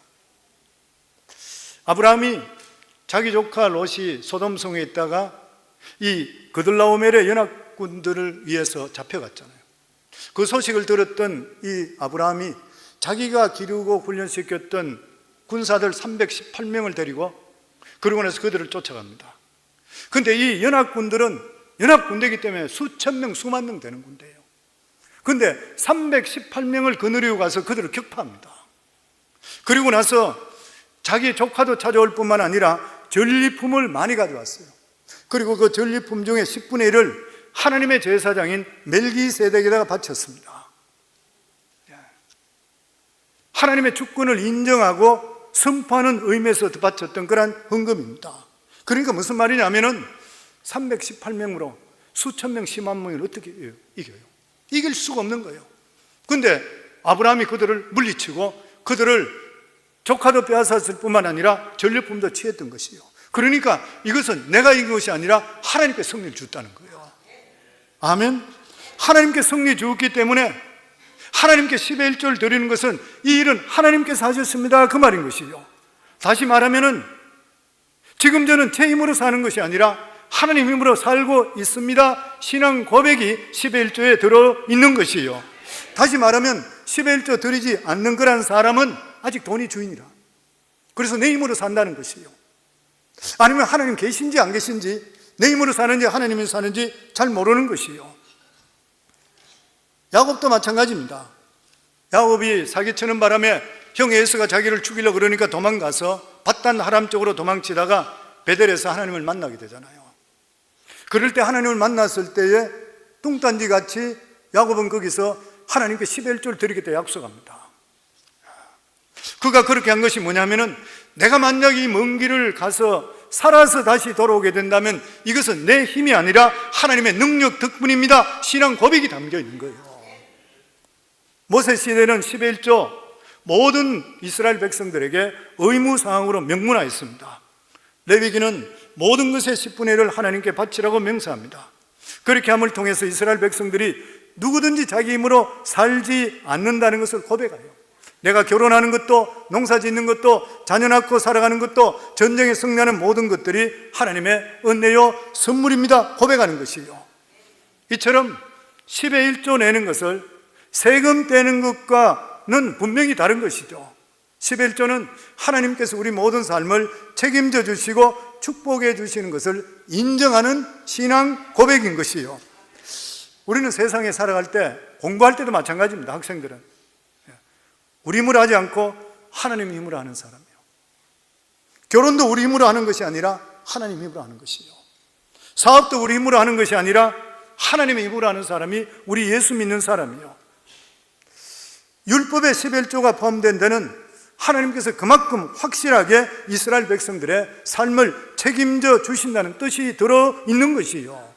아브라함이 자기 조카 롯이 소돔성에 있다가 이 그들라오멜의 연합군들을 위해서 잡혀갔잖아요. 그 소식을 들었던 이 아브라함이 자기가 기르고 훈련시켰던 군사들 318명을 데리고 그러고 나서 그들을 쫓아갑니다. 그런데 이 연합군들은 연합군대이기 때문에 수천 명, 수만 명 되는 군대예요. 그런데 318명을 거느리고 가서 그들을 격파합니다. 그리고 나서 자기 조카도 찾아올 뿐만 아니라 전리품을 많이 가져왔어요. 그리고 그 전리품 중에 10분의 1을 하나님의 제사장인 멜기세덱에다가 바쳤습니다. 하나님의 주권을 인정하고 선포하는 의미에서 바쳤던 그런 헌금입니다. 그러니까 무슨 말이냐면은 318명으로 수천 명, 10만 명을 어떻게 이겨요? 이길 수가 없는 거예요. 그런데 아브라함이 그들을 물리치고 그들을 조카도 빼앗았을 뿐만 아니라 전리품도 취했던 것이요. 그러니까 이것은 내가 이긴 것이 아니라 하나님께 승리를 줬다는 거예요. 아멘. 하나님께 승리 주었기 때문에 하나님께 10의 1조를 드리는 것은 이 일은 하나님께서 하셨습니다, 그 말인 것이요. 다시 말하면은 지금 저는 제 힘으로 사는 것이 아니라 하나님 힘으로 살고 있습니다, 신앙 고백이 10의 1조에 들어있는 것이요. 다시 말하면 10의 1조 드리지 않는 그런 사람은 아직 돈이 주인이라. 그래서 내 힘으로 산다는 것이요. 아니면 하나님 계신지 안 계신지, 내 힘으로 사는지 하나님이 사는지 잘 모르는 것이요. 야곱도 마찬가지입니다. 야곱이 사기치는 바람에 형 에서가 자기를 죽이려고 그러니까 도망가서 밧단 하람 쪽으로 도망치다가 베델에서 하나님을 만나게 되잖아요. 그럴 때 하나님을 만났을 때에 뚱딴지 같이 야곱은 거기서 하나님께 10의 1조를 드리겠다 약속합니다. 그가 그렇게 한 것이 뭐냐면은 내가 만약 이 먼 길을 가서 살아서 다시 돌아오게 된다면 이것은 내 힘이 아니라 하나님의 능력 덕분입니다, 신앙 고백이 담겨 있는 거예요. 모세 시대는 10의 1조 모든 이스라엘 백성들에게 의무사항으로 명문화했습니다. 레위기는 모든 것의 10분의 1을 하나님께 바치라고 명사합니다. 그렇게 함을 통해서 이스라엘 백성들이 누구든지 자기 힘으로 살지 않는다는 것을 고백해요. 내가 결혼하는 것도, 농사 짓는 것도, 자녀 낳고 살아가는 것도, 전쟁에 승리하는 모든 것들이 하나님의 은혜요 선물입니다, 고백하는 것이요. 이처럼 10의 1조 내는 것을 세금 떼는 것과는 분명히 다른 것이죠. 10의 1조는 하나님께서 우리 모든 삶을 책임져 주시고 축복해 주시는 것을 인정하는 신앙 고백인 것이요. 우리는 세상에 살아갈 때, 공부할 때도 마찬가지입니다. 학생들은 우리 힘으로 하지 않고 하나님 힘으로 하는 사람이요. 결혼도 우리 힘으로 하는 것이 아니라 하나님 힘으로 하는 것이요. 사업도 우리 힘으로 하는 것이 아니라 하나님의 힘으로 하는 사람이 우리 예수 믿는 사람이요. 율법의 10의 1조가 포함된 데는 하나님께서 그만큼 확실하게 이스라엘 백성들의 삶을 책임져 주신다는 뜻이 들어있는 것이요.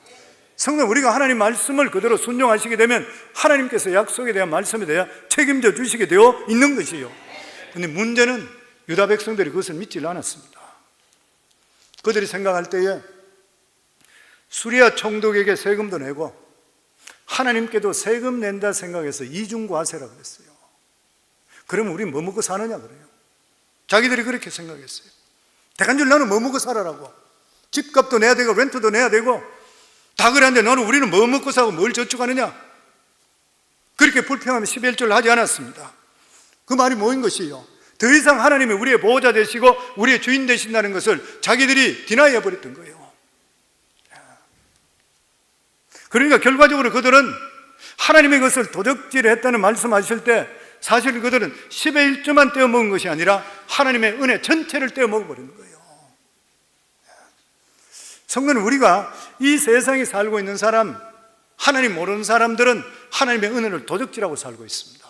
성도, 우리가 하나님 말씀을 그대로 순종하시게 되면 하나님께서 약속에 대한 말씀에 대해 책임져 주시게 되어 있는 것이요. 그런데 문제는 유다 백성들이 그것을 믿지 않았습니다. 그들이 생각할 때에 수리아 총독에게 세금도 내고 하나님께도 세금 낸다 생각해서 이중과세라고 그랬어요. 그러면 우리 뭐 먹고 사느냐 그래요. 자기들이 그렇게 생각했어요. 대간줄 나는 뭐 먹고 살아라고. 집값도 내야 되고 렌트도 내야 되고 다 그랬는데 너는 우리는 뭐 먹고 사고 뭘 저축하느냐. 그렇게 불평하며 10의 1조를 하지 않았습니다. 그 말이 뭐인 것이요? 더 이상 하나님이 우리의 보호자 되시고 우리의 주인 되신다는 것을 자기들이 디나이해 버렸던 거예요. 그러니까 결과적으로 그들은 하나님의 것을 도적질했다는 말씀하실 때 사실 그들은 10의 1조만 떼어먹은 것이 아니라 하나님의 은혜 전체를 떼어먹어버리는 거예요. 성도는, 우리가 이 세상에 살고 있는 사람, 하나님 모르는 사람들은 하나님의 은혜를 도적질하고 살고 있습니다.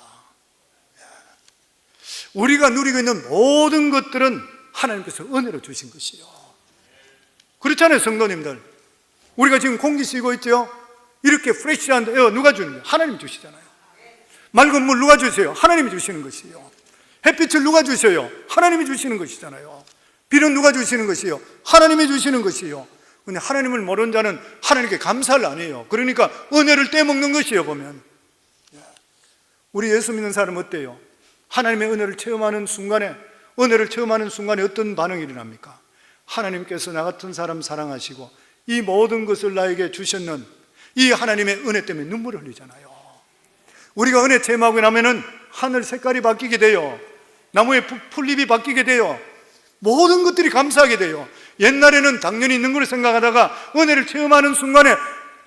우리가 누리고 있는 모든 것들은 하나님께서 은혜로 주신 것이요. 그렇잖아요, 성도님들. 우리가 지금 공기 쉬고 있죠. 이렇게 프레시한 에어 누가 주는 거예요? 하나님 주시잖아요. 맑은 물 누가 주세요? 하나님이 주시는 것이요. 햇빛을 누가 주셔요? 하나님이 주시는 것이잖아요. 비는 누가 주시는 것이요? 하나님이 주시는 것이요. 근데 하나님을 모르는 자는 하나님께 감사를 안 해요. 그러니까 은혜를 떼먹는 것이에요. 보면 우리 예수 믿는 사람은 어때요? 하나님의 은혜를 체험하는 순간에, 은혜를 체험하는 순간에 어떤 반응이 일어납니까? 하나님께서 나 같은 사람 사랑하시고 이 모든 것을 나에게 주셨는 이 하나님의 은혜 때문에 눈물을 흘리잖아요. 우리가 은혜 체험하고 나면은 하늘 색깔이 바뀌게 돼요. 나무의 풀잎이 바뀌게 돼요. 모든 것들이 감사하게 돼요. 옛날에는 당연히 있는 걸 생각하다가 은혜를 체험하는 순간에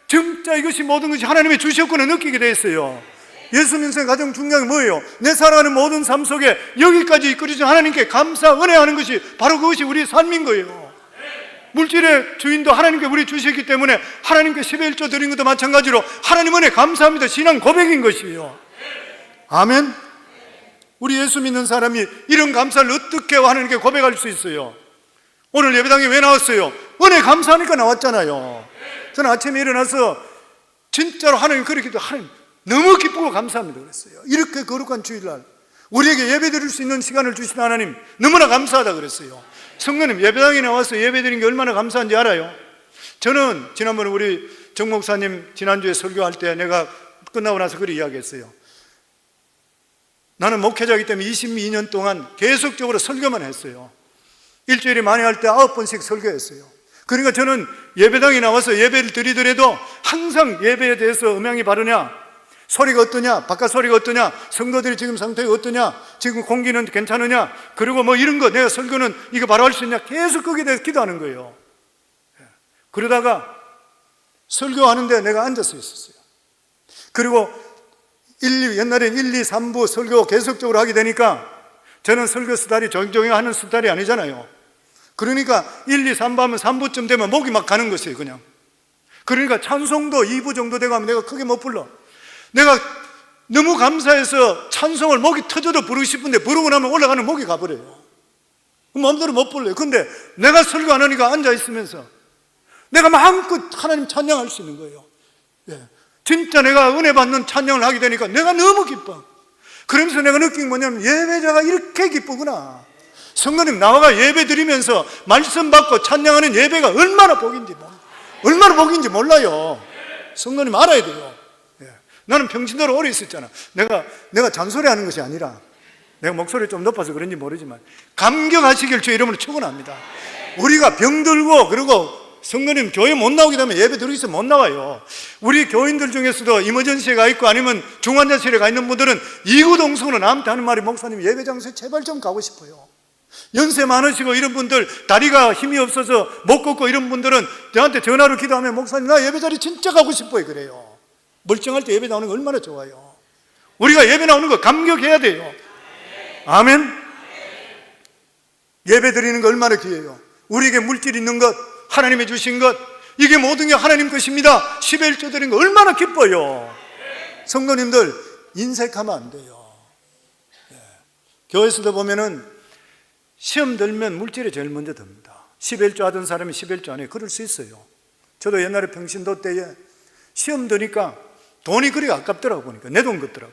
진짜 이것이 모든 것이 하나님의 주셨구나 느끼게 됐어요. 예수 믿는 가장 중요한 게 뭐예요? 내 살아가는 모든 삶 속에 여기까지 이끌어주신 하나님께 감사, 은혜하는 것이 바로 그것이 우리의 삶인 거예요. 물질의 주인도 하나님께 우리 주셨기 때문에 하나님께 10의 1조 드린 것도 마찬가지로 하나님 은혜 감사합니다, 신앙 고백인 것이에요. 아멘. 우리 예수 믿는 사람이 이런 감사를 어떻게 하나님께 고백할 수 있어요? 오늘 예배당에 왜 나왔어요? 은혜 감사하니까 나왔잖아요. 저는 아침에 일어나서 진짜로 하나님 그렇게도 하나님 너무 기쁘고 감사합니다 그랬어요. 이렇게 거룩한 주일날 우리에게 예배 드릴 수 있는 시간을 주신 하나님 너무나 감사하다 그랬어요. 성도님, 예배당에 나와서 예배 드린 게 얼마나 감사한지 알아요? 저는 지난번에 우리 정 목사님 지난주에 설교할 때 내가 끝나고 나서 그렇게 이야기했어요. 나는 목회자이기 때문에 22년 동안 계속적으로 설교만 했어요. 일주일에 많이 할 때 9번씩 설교했어요. 그러니까 저는 예배당에 나와서 예배를 드리더라도 항상 예배에 대해서 음향이 바르냐, 소리가 어떠냐, 바깥 소리가 어떠냐, 성도들이 지금 상태가 어떠냐, 지금 공기는 괜찮으냐, 그리고 뭐 이런 거 내가 설교는 이거 바로 할 수 있냐, 계속 거기에 대해서 기도하는 거예요. 그러다가 설교하는데 내가 앉아서 있었어요. 그리고 옛날엔 1, 2, 3부 설교 계속적으로 하게 되니까 저는 설교 스타일이 조용조용 하는 스타일이 아니잖아요. 그러니까 1, 2, 3부 하면 3부쯤 되면 목이 막 가는 것이에요, 그냥. 그러니까 찬송도 2부 정도 되고 하면 내가 크게 못 불러. 내가 너무 감사해서 찬송을 목이 터져도 부르고 싶은데 부르고 나면 올라가는 목이 가버려요. 마음대로 못 불러요. 근데 내가 설교 안 하니까 앉아있으면서 내가 마음껏 하나님 찬양할 수 있는 거예요. 예. 진짜 내가 은혜 받는 찬양을 하게 되니까 내가 너무 기뻐. 그러면서 내가 느낀 게 뭐냐면 예배자가 이렇게 기쁘구나. 성도님 나와가 예배 드리면서 말씀 받고 찬양하는 예배가 얼마나 복인지 몰라요. 성도님 알아야 돼요. 예. 나는 평신도로 오래 있었잖아. 내가 잔소리하는 것이 아니라 내가 목소리 좀 높아서 그런지 모르지만 감격하시길 주의 이름으로 축원합니다. 우리가 병들고 그리고 성도님 교회 못 나오게 되면 예배 드리기 위해서 못 나와요. 우리 교인들 중에서도 이머전시에 가 있고 아니면 중환자실에 가 있는 분들은 이구동성으로 나한테 하는 말이 목사님 예배 장소에 제발 좀 가고 싶어요. 연세 많으시고 이런 분들 다리가 힘이 없어서 못 걷고 이런 분들은 저한테 전화로 기도하면 목사님 나 예배 자리 진짜 가고 싶어요 그래요. 멀쩡할 때 예배 나오는 거 얼마나 좋아요. 우리가 예배 나오는 거 감격해야 돼요. 아멘. 예배 드리는 거 얼마나 귀해요. 우리에게 물질 있는 것, 하나님이 주신 것, 이게 모든 게 하나님 것입니다. 11조 드린 거 얼마나 기뻐요. 성도님들 인색하면 안 돼요. 교회에서도 보면은 시험 들면 물질이 제일 먼저 듭니다. 11조 하던 사람이 11조 안 해요. 그럴 수 있어요. 저도 옛날에 평신도 때에 시험 드니까 돈이 그리 아깝더라고 보니까 내 돈 같더라고.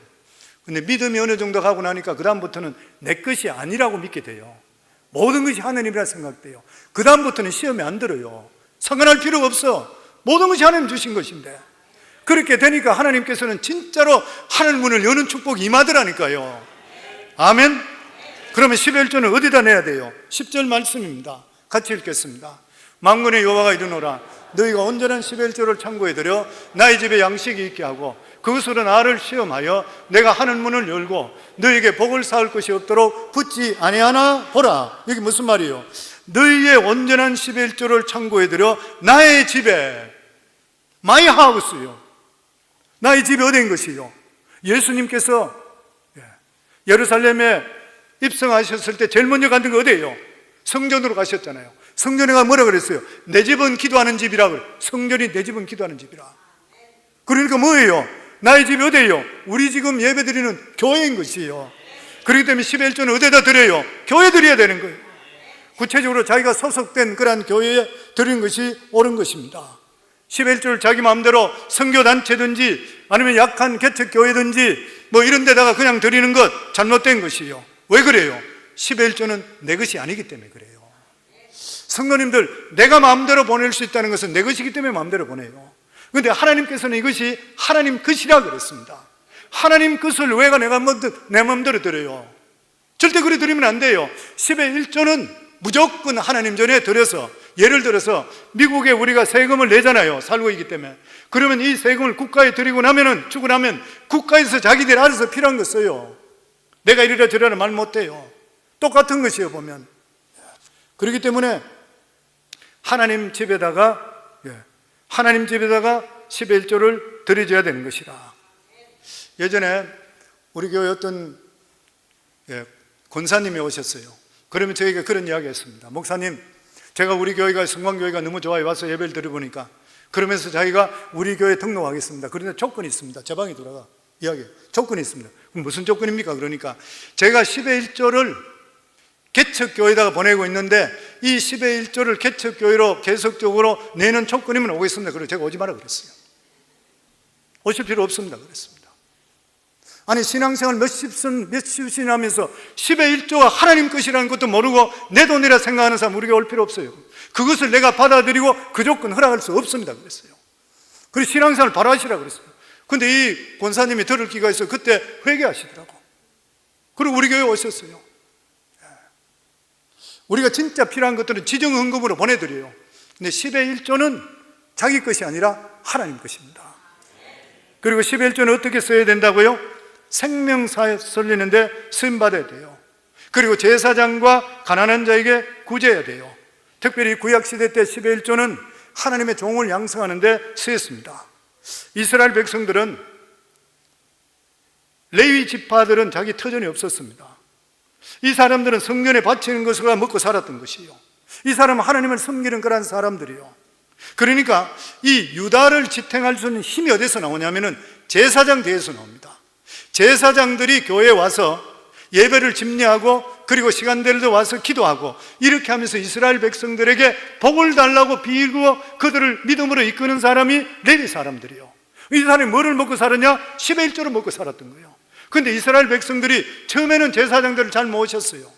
근데 믿음이 어느 정도 가고 나니까 그 다음부터는 내 것이 아니라고 믿게 돼요. 모든 것이 하나님이라 생각돼요. 그 다음부터는 시험에 안 들어요. 상관할 필요가 없어. 모든 것이 하나님 주신 것인데. 그렇게 되니까 하나님께서는 진짜로 하늘 문을 여는 축복이 임하더라니까요. 아멘. 그러면 11조는 어디다 내야 돼요? 10절 말씀입니다. 같이 읽겠습니다. 만군의 여호와가 이르노라 너희가 온전한 11조를 창고에 들여 나의 집에 양식이 있게 하고 그것으로 나를 시험하여 내가 하늘 문을 열고 너희에게 복을 쌓을 것이 없도록 붙지 아니하나 보라. 이게 무슨 말이에요? 너희의 온전한 11조를 창고에 들여 나의 집에, my house요. 나의 집이 어디인 것이요? 예수님께서 예루살렘에 입성하셨을 때 제일 먼저 갔던 게 어디예요? 성전으로 가셨잖아요. 성전에 가면 뭐라 그랬어요? 내 집은 기도하는 집이라. 성전이 내 집은 기도하는 집이라. 그러니까 뭐예요? 나의 집이 어디예요? 우리 지금 예배드리는 교회인 것이에요. 그렇기 때문에 11조는 어디다 드려요? 교회에 드려야 되는 거예요. 구체적으로 자기가 소속된 그러한 교회에 드리는 것이 옳은 것입니다. 11조를 자기 마음대로 선교단체든지 아니면 약한 개척교회든지 뭐 이런 데다가 그냥 드리는 것 잘못된 것이에요. 왜 그래요? 11조는 내 것이 아니기 때문에 그래요. 성도님들, 내가 마음대로 보낼 수 있다는 것은 내 것이기 때문에 마음대로 보내요. 그런데 하나님께서는 이것이 하나님 것이라 그랬습니다. 하나님 것을 왜 내가 내 마음대로 드려요? 절대 그리 드리면 안 돼요. 10의 1조는 무조건 하나님 전에 드려서, 예를 들어서 미국에 우리가 세금을 내잖아요. 살고 있기 때문에. 그러면 이 세금을 국가에 드리고 주고 나면 국가에서 자기들이 알아서 필요한 거 써요. 내가 이리라 저리라 말 못해요. 똑같은 것이에요 보면. 그렇기 때문에 하나님 집에다가 10의 1조를 드려줘야 되는 것이라. 예전에 우리 교회 어떤 권사님이 오셨어요. 그러면 저에게 그런 이야기 했습니다. 목사님, 제가 우리 교회가 성광교회가 너무 좋아요. 와서 예배를 드려보니까 그러면서 자기가 우리 교회에 등록하겠습니다. 그런데 조건이 있습니다. 제 방에 들어가 이야기 조건이 있습니다. 그럼 무슨 조건입니까? 그러니까 제가 10의 1조를 개척교회에다가 보내고 있는데 이 10의 1조를 개척교회로 계속적으로 내는 조건이면 오겠습니다. 그래서 제가 오지 마라 그랬어요. 오실 필요 없습니다 그랬습니다. 아니 신앙생활 몇십 년 하면서 10의 1조가 하나님 것이라는 것도 모르고 내 돈이라 생각하는 사람 우리가 올 필요 없어요. 그것을 내가 받아들이고 그 조건 허락할 수 없습니다 그랬어요. 그리고 신앙생활 바로 하시라고 그랬어요. 근데 이 권사님이 들을 기가 있어 그때 회개하시더라고. 그리고 우리 교회에 오셨어요. 우리가 진짜 필요한 것들은 지정헌금으로 보내드려요. 근데 10의 1조는 자기 것이 아니라 하나님 것입니다. 그리고 10의 1조는 어떻게 써야 된다고요? 생명사에 설리는데 쓰임받아야 돼요. 그리고 제사장과 가난한 자에게 구제해야 돼요. 특별히 구약시대 때 10의 1조는 하나님의 종을 양성하는 데 쓰였습니다. 이스라엘 백성들은 레위 지파들은 자기 터전이 없었습니다. 이 사람들은 성전에 바치는 것으로 먹고 살았던 것이요. 이 사람은 하나님을 섬기는 그런 사람들이요. 그러니까 이 유다를 지탱할 수 있는 힘이 어디서 나오냐면은 제사장 뒤에서 나옵니다. 제사장들이 교회에 와서 예배를 집례하고 그리고 시간대에도 와서 기도하고 이렇게 하면서 이스라엘 백성들에게 복을 달라고 빌고 그들을 믿음으로 이끄는 사람이 레위 사람들이요. 이 사람이 뭐를 먹고 살았냐? 10의 1조를 먹고 살았던 거예요. 근데 이스라엘 백성들이 처음에는 제사장들을 잘 모셨어요.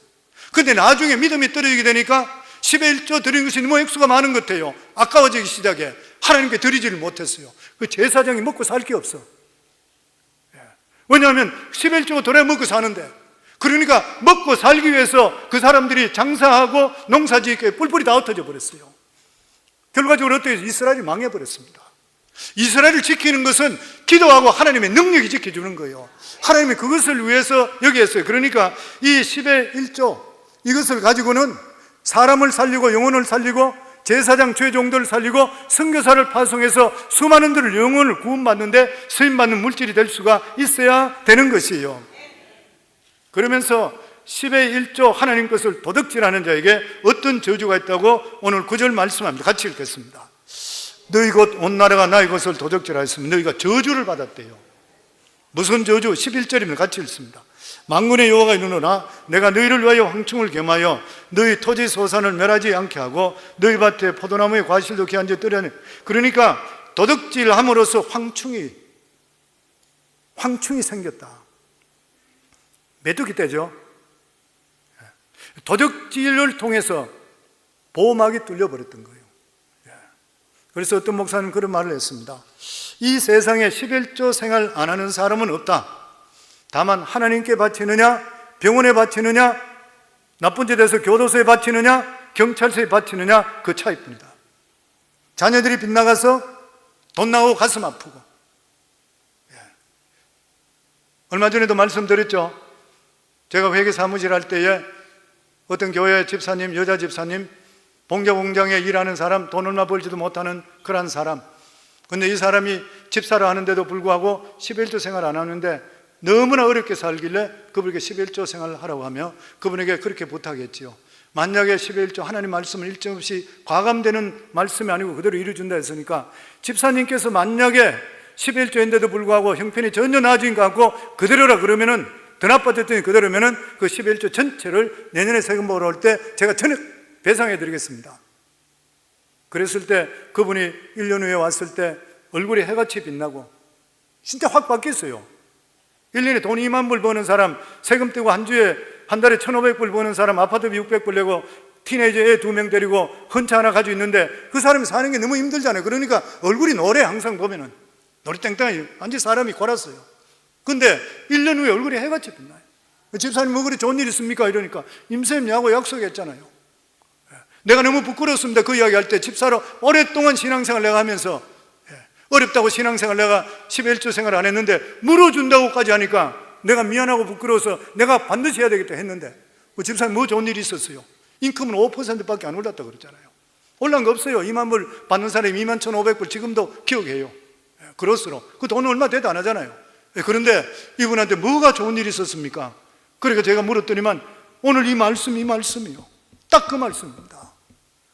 근데 나중에 믿음이 떨어지게 되니까 10의 1조 드린 것이 너무 액수가 많은 것 같아요. 아까워지기 시작해. 하나님께 드리지를 못했어요. 그 제사장이 먹고 살 게 없어. 왜냐하면 10의 1조가 돌아 먹고 사는데, 그러니까 먹고 살기 위해서 그 사람들이 장사하고 농사짓기에 뿔뿔이 다 흩어져 버렸어요. 결과적으로 어떻게 이스라엘이 망해버렸습니다. 이스라엘을 지키는 것은 기도하고 하나님의 능력이 지켜주는 거예요. 하나님이 그것을 위해서 여기 했어요. 그러니까 이 10의 1조 이것을 가지고는 사람을 살리고 영혼을 살리고 제사장 죄종들을 살리고 선교사를 파송해서 수많은 들을 영혼을 구원받는데 쓰임받는 물질이 될 수가 있어야 되는 것이에요. 그러면서 10의 1조 하나님 것을 도둑질하는 자에게 어떤 저주가 있다고 오늘 9절 말씀합니다. 같이 읽겠습니다. 너희 곧 온 나라가 나의 것을 도둑질하였으면 너희가 저주를 받았대요. 무슨 저주? 11절입니다. 같이 읽습니다. 만군의 여호와가 이르노라 내가 너희를 위하여 황충을 겸하여 너희 토지 소산을 멸하지 않게 하고 너희 밭에 포도나무의 과실도 기한제 뜨려내. 그러니까 도둑질함으로써 황충이 생겼다. 메뚜기 떼죠. 도둑질을 통해서 보호막이 뚫려버렸던 거예요. 그래서 어떤 목사는 그런 말을 했습니다. 이 세상에 11조 생활 안 하는 사람은 없다. 다만 하나님께 바치느냐, 병원에 바치느냐, 나쁜 짓에서 교도소에 바치느냐, 경찰서에 바치느냐 그 차이뿐이다. 자녀들이 빗나가서 돈 나오고 가슴 아프고. 얼마 전에도 말씀드렸죠. 제가 회계 사무실 할 때에 어떤 교회 집사님, 여자 집사님, 봉자 공장에 일하는 사람, 돈 얼마 벌지도 못하는 그런 사람. 근데 이 사람이 집사를 하는데도 불구하고 11조 생활 안 하는데 너무나 어렵게 살길래 그분에게 11조 생활을 하라고 하며 그분에게 그렇게 부탁했지요. 만약에 11조 하나님 말씀을 일정 없이 과감되는 말씀이 아니고 그대로 이루어준다 했으니까 집사님께서 만약에 11조인데도 불구하고 형편이 전혀 나아진 것 같고 그대로라 그러면은 더 나빠졌더니 그대로면은 그 11조 전체를 내년에 세금 보러 올 때 제가 전액 배상해 드리겠습니다. 그랬을 때 그분이 1년 후에 왔을 때 얼굴이 해같이 빛나고 진짜 확 바뀌었어요. 1년에 돈 2만 불 버는 사람, 세금 떼고 한 달에 1,500불 버는 사람, 아파트비 600불 내고 티네이저 애 2명 데리고 헌차 하나 가지고 있는데 그 사람이 사는 게 너무 힘들잖아요. 그러니까 얼굴이 노래 항상 보면은 노래 땡땡이 완전 사람이 골았어요. 근데 1년 후에 얼굴이 해같이 빛나요. 집사님 뭐 그리 좋은 일 있습니까? 이러니까 임쌤님하고 약속했잖아요. 내가 너무 부끄러웠습니다. 그 이야기 할 때 집사로 오랫동안 신앙생활 내가 하면서 어렵다고 신앙생활 내가 11조 생활 안 했는데 물어준다고까지 하니까 내가 미안하고 부끄러워서 내가 반드시 해야 되겠다 했는데 그 집사님 뭐 좋은 일이 있었어요? 인컴은 5%밖에 안 올랐다고 그랬잖아요. 올라간 거 없어요. 2만 불 받는 사람이 21,500불 지금도 기억해요. 그로스로 그 돈은 얼마 돼도 안 하잖아요. 그런데 이분한테 뭐가 좋은 일이 있었습니까? 그러니까 제가 물었더니만 오늘 이 말씀이요. 딱 그 말씀입니다.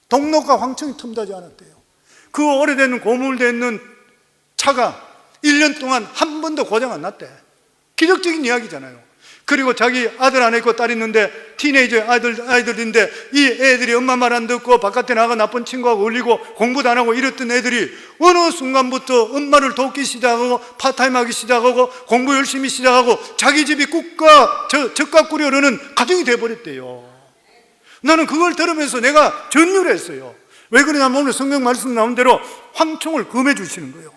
동록과 황청이 틈나지 않았대요. 그 오래된 고물되어 있는 차가 1년 동안 한 번도 고장 안 났대. 기적적인 이야기잖아요. 그리고 자기 아들 하나 있고 딸 있는데 티네이저 아이들인데 이 애들이 엄마 말 안 듣고 바깥에 나가 나쁜 친구하고 어울리고 공부도 안 하고 이랬던 애들이 어느 순간부터 엄마를 돕기 시작하고 파타임 하기 시작하고 공부 열심히 시작하고 자기 집이 국가 젓가 꾸려르는 가정이 돼버렸대요. 나는 그걸 들으면서 내가 전율했어요. 왜 그러냐면 오늘 성경 말씀 나온 대로 황총을 금해 주시는 거예요.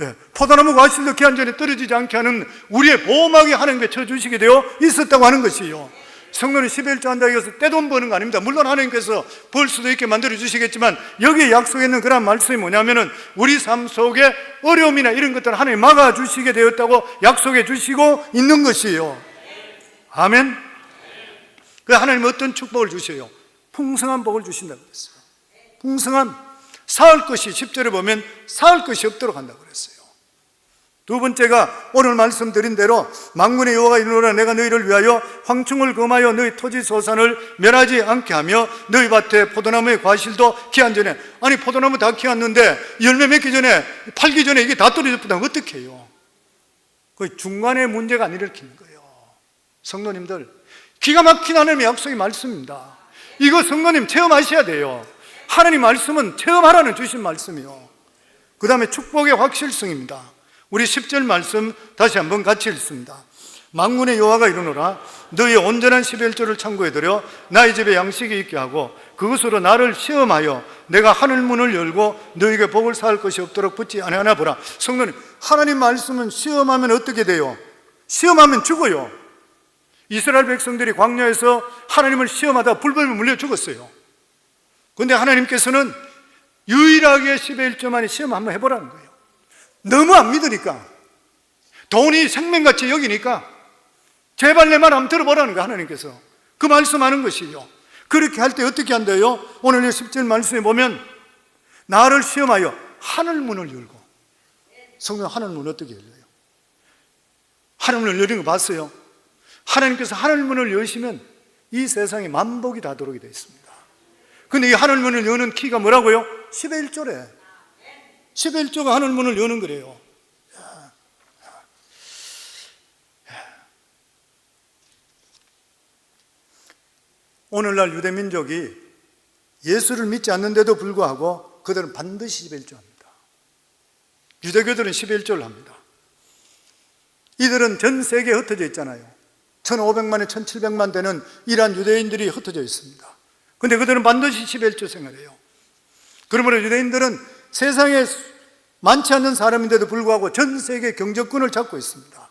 예, 포도나무 과실도 기한 전에 떨어지지 않게 하는 우리의 보호막이 하나님께 쳐주시게 되어 있었다고 하는 것이요. 성도는 11조 한다고 해서 떼돈 버는 거 아닙니다. 물론 하나님께서 벌 수도 있게 만들어 주시겠지만 여기에 약속에 있는 그런 말씀이 뭐냐면은 우리 삶 속에 어려움이나 이런 것들을 하나님 막아주시게 되었다고 약속해 주시고 있는 것이에요. 아멘. 그 하나님 어떤 축복을 주셔요? 풍성한 복을 주신다고 그랬어요. 풍성한 사을 것이 10절에 보면 사을 것이 없도록 한다고 그랬어요. 두 번째가 오늘 말씀드린 대로 만군의 여호와가 이르노라 내가 너희를 위하여 황충을 금하여 너희 토지 소산을 멸하지 않게 하며 너희 밭에 포도나무의 과실도 기한 전에 아니 포도나무 다 키웠는데 열매 맺기 전에 팔기 전에 이게 다 떨어졌다면 어떻게 해요? 그 중간에 문제가 안 일으키는 거예요. 성도님들 기가 막힌 하나님의 약속의 말씀입니다. 이거 성도님 체험하셔야 돼요. 하나님 말씀은 체험하라는 주신 말씀이요. 그 다음에 축복의 확실성입니다. 우리 10절 말씀 다시 한번 같이 읽습니다. 만군의 여호와가 이르노라 너희의 온전한 11조를 창고에 들여 나의 집에 양식이 있게 하고 그것으로 나를 시험하여 내가 하늘문을 열고 너희에게 복을 쌓을 것이 없도록 붙지 아니하나 보라. 성도님 하나님 말씀은 시험하면 어떻게 돼요? 시험하면 죽어요. 이스라엘 백성들이 광야에서 하나님을 시험하다 불법에 물려 죽었어요. 그런데 하나님께서는 유일하게 11조만에 시험 한번 해보라는 거예요. 너무 안 믿으니까 돈이 생명같이 여기니까 제발 내 말 한번 들어보라는 거예요. 하나님께서 그 말씀하는 것이요. 그렇게 할 때 어떻게 한대요? 오늘 10절 말씀에 보면 나를 시험하여 하늘문을 열고. 성경 하늘문 어떻게 열려요? 하늘문을 열린 거 봤어요? 하나님께서 하늘문을 여시면 이 세상에 만복이 다 들어오게 되어 있습니다. 근데 이 하늘문을 여는 키가 뭐라고요? 11조래. 11조가 하늘문을 여는 거래요. 오늘날 유대민족이 예수를 믿지 않는데도 불구하고 그들은 반드시 11조 합니다. 유대교들은 11조를 합니다. 이들은 전 세계에 흩어져 있잖아요. 1500만에 1700만 되는 이란 유대인들이 흩어져 있습니다. 근데 그들은 반드시 11조 생활해요. 그러므로 유대인들은 세상에 많지 않는 사람인데도 불구하고 전 세계 경제권을 잡고 있습니다.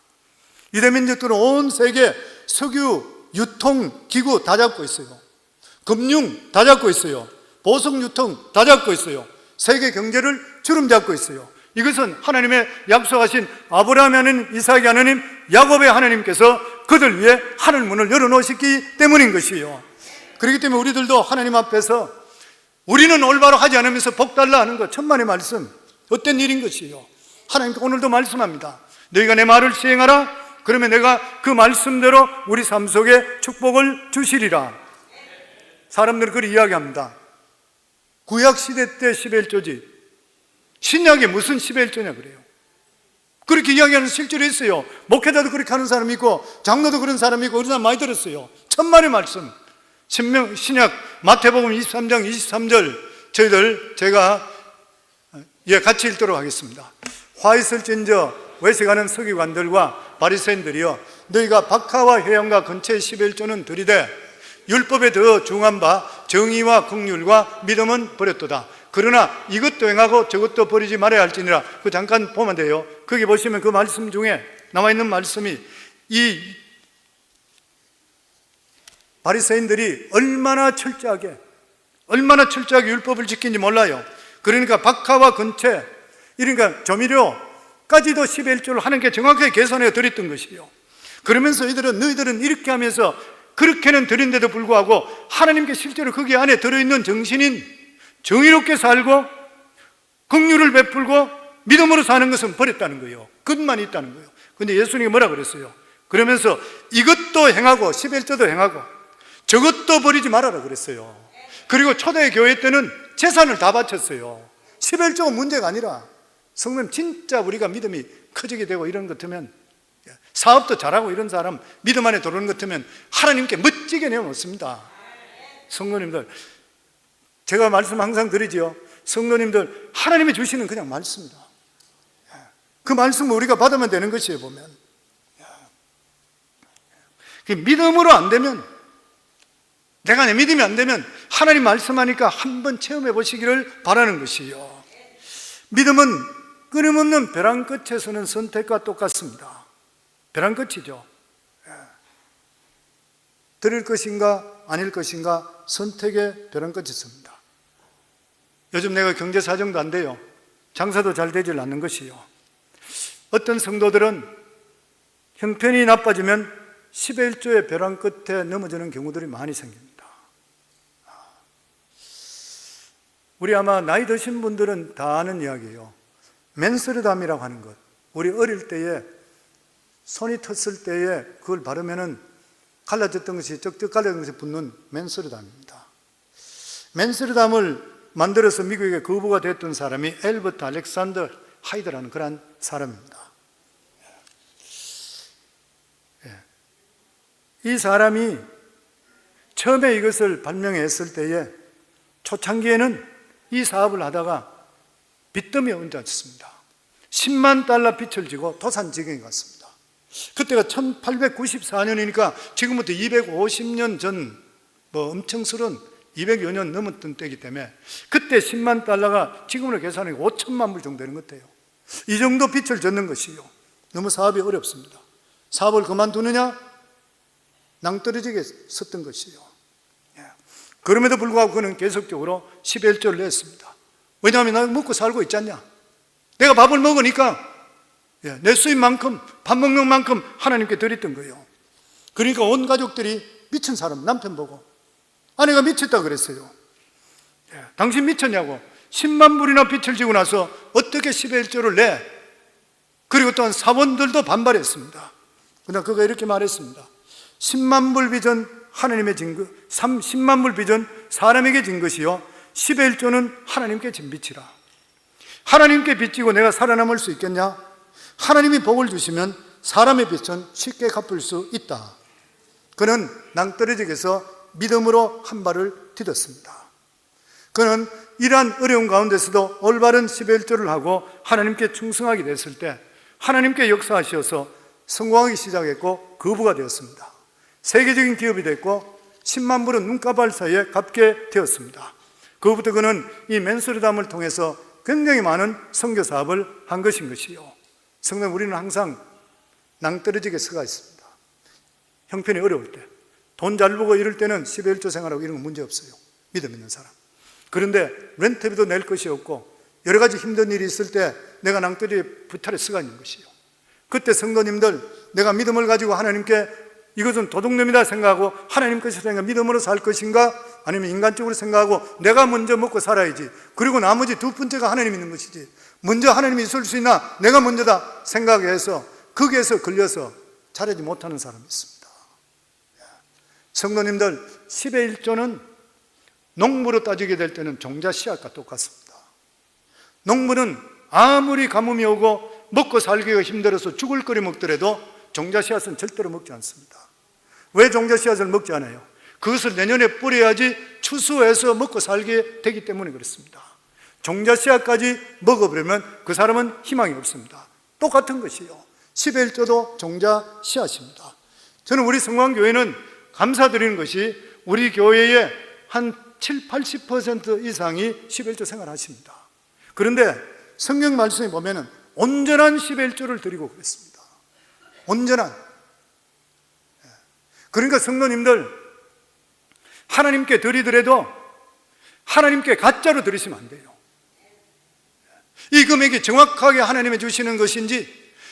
유대민족들은 온 세계 석유, 유통, 기구 다 잡고 있어요. 금융 다 잡고 있어요. 보석 유통 다 잡고 있어요. 세계 경제를 주름 잡고 있어요. 이것은 하나님의 약속하신 아브라함의 하나님, 이삭의 하나님, 야곱의 하나님께서 그들 위해 하늘문을 열어놓으셨기 때문인 것이에요. 그렇기 때문에 우리들도 하나님 앞에서 우리는 올바로 하지 않으면서 복 달라 하는 것 천만의 말씀 어떤 일인 것이에요. 하나님께 오늘도 말씀합니다. 너희가 내 말을 시행하라. 그러면 내가 그 말씀대로 우리 삶 속에 축복을 주시리라. 사람들은 그렇게 이야기합니다. 구약시대 때 11조지 신약에 무슨 11조냐 그래요. 그렇게 이야기하는 실제로 있어요. 목회자도 그렇게 하는 사람이 있고 장로도 그런 사람이 있고 그런 사람 많이 들었어요. 천만의 말씀 신약 마태복음 23장 23절 제가 같이 읽도록 하겠습니다. 화 있을진저 외식하는 서기관들과 바리새인들이여 너희가 박하와 회양과 근처의 11조는 들이되 율법에 더 중한 바 정의와 긍휼과 믿음은 버렸도다. 그러나 이것도 행하고 저것도 버리지 말아야 할지니라. 그 잠깐 보면 돼요. 거기 보시면 그 말씀 중에 나와 있는 말씀이 이 바리새인들이 얼마나 철저하게 율법을 지킨지 몰라요. 그러니까 박하와 근체, 그러니까 조미료까지도 11조를 하나님께 정확하게 계산해 드렸던 것이에요. 그러면서 너희들은 이렇게 하면서 그렇게는 드린데도 불구하고 하나님께 실제로 거기 안에 들어있는 정신인 정의롭게 살고 긍휼을 베풀고 믿음으로 사는 것은 버렸다는 거예요. 그것만 있다는 거예요. 근데 예수님이 뭐라 그랬어요? 그러면서 이것도 행하고 11조도 행하고 저것도 버리지 말아라 그랬어요. 그리고 초대 교회 때는 재산을 다 바쳤어요. 11조가 문제가 아니라 성도님 진짜 우리가 믿음이 커지게 되고 이런 것 같으면 사업도 잘하고 이런 사람 믿음 안에 들어오는 것 같으면 하나님께 멋지게 내어놓습니다. 성도님들, 제가 말씀 항상 드리지요. 성도님들, 하나님이 주시는 그냥 말씀이다. 그 말씀을 우리가 받으면 되는 것이에요. 보면 믿음으로 안 되면, 내가 내 믿음이 안 되면 하나님 말씀하니까 한번 체험해 보시기를 바라는 것이요. 믿음은 끊임없는 벼랑 끝에서는 선택과 똑같습니다. 벼랑 끝이죠. 드릴 것인가 아닐 것인가 선택의 벼랑 끝이 있습니다. 요즘 내가 경제 사정도 안 돼요. 장사도 잘 되질 않는 것이요. 어떤 성도들은 형편이 나빠지면 10의 1조의 벼랑 끝에 넘어지는 경우들이 많이 생깁니다. 우리 아마 나이 드신 분들은 다 아는 이야기예요. 맨스르담이라고 하는 것. 우리 어릴 때에 손이 텄을 때에 그걸 바르면은 갈라졌던 것이 쩍쩍 갈라진 것이 붙는 맨스르담입니다. 맨스르담을 만들어서 미국에 거부가 됐던 사람이 엘버트 알렉산더 하이드라는 그런 사람입니다. 이 사람이 처음에 이것을 발명했을 때에 초창기에는 이 사업을 하다가 빚더미에 얹어졌습니다. 10만 달러 빚을 지고 도산 지경에 갔습니다. 그때가 1894년이니까 지금부터 250년 전 엄청스러운 200여 년 넘었던 때이기 때문에 그때 10만 달러가 지금으로 계산하면 5천만 불 정도 되는 것 같아요. 이 정도 빚을 졌는 것이요. 너무 사업이 어렵습니다. 사업을 그만두느냐? 낭떠러지게 섰던 것이요. 그럼에도 불구하고 그는 계속적으로 10의 1조를 냈습니다. 왜냐하면 나 먹고 살고 있지 않냐? 내가 밥을 먹으니까 내 수입만큼, 밥 먹는 만큼 하나님께 드렸던 거예요. 그러니까 온 가족들이 미친 사람, 남편 보고 아내가 미쳤다 그랬어요. 당신 미쳤냐고. 10만 불이나 빚을 지고 나서 어떻게 10의 1조를 내? 그리고 또한 사원들도 반발했습니다. 그러나 그가 이렇게 말했습니다. 10만 불 빚은 하나님의 진 것, 10만 불 빚은 사람에게 진 것이요 10의 1조는 하나님께 진 빚이라. 하나님께 빚지고 내가 살아남을 수 있겠냐? 하나님이 복을 주시면 사람의 빚은 쉽게 갚을 수 있다. 그는 낭떠러지에서 믿음으로 한 발을 디뎠습니다. 그는 이러한 어려운 가운데서도 올바른 10의 1조를 하고 하나님께 충성하게 됐을 때 하나님께 역사하셔서 성공하기 시작했고 거부가 되었습니다. 세계적인 기업이 됐고 10만 불은 눈가발 사이에 갚게 되었습니다. 그부터 그는 이 맨스르담을 통해서 굉장히 많은 선교 사업을 한 것인 것이요. 성도 우리는 항상 낭떠러지게 서가 있습니다. 형편이 어려울 때, 돈 잘 벌고 이럴 때는 10의 1조 생활하고 이런 건 문제 없어요. 믿음 있는 사람. 그런데 렌트비도 낼 것이 없고 여러 가지 힘든 일이 있을 때 내가 낭떠러지에 부탈에 서가 있는 것이요. 그때 성도님들, 내가 믿음을 가지고 하나님께 이것은 도둑놈이다 생각하고 하나님 것이 생각 믿음으로 살 것인가 아니면 인간적으로 생각하고 내가 먼저 먹고 살아야지, 그리고 나머지 두 번째가 하나님 있는 것이지, 먼저 하나님이 있을 수 있나 내가 먼저다 생각해서 거기에서 걸려서 잘하지 못하는 사람이 있습니다. 성도님들, 10의 1조는 농부로 따지게 될 때는 종자 씨앗과 똑같습니다. 농부는 아무리 가뭄이 오고 먹고 살기가 힘들어서 죽을 거리 먹더라도 종자 씨앗은 절대로 먹지 않습니다. 왜 종자 씨앗을 먹지 않아요? 그것을 내년에 뿌려야지 추수해서 먹고 살게 되기 때문에 그렇습니다. 종자 씨앗까지 먹어버리면 그 사람은 희망이 없습니다. 똑같은 것이요. 10의 1조도 종자 씨앗입니다. 저는 우리 성광교회는 감사드리는 것이 우리 교회의 한 70-80% 이상이 10의 1조 생활하십니다. 그런데 성경 말씀에 보면 온전한 10의 1조를 드리고 그랬습니다. 온전한. 그러니까 성도님들, 하나님께 드리더라도 하나님께 가짜로 드리시면 안 돼요. 이 금액이 정확하게 하나님이 주시는 것인지.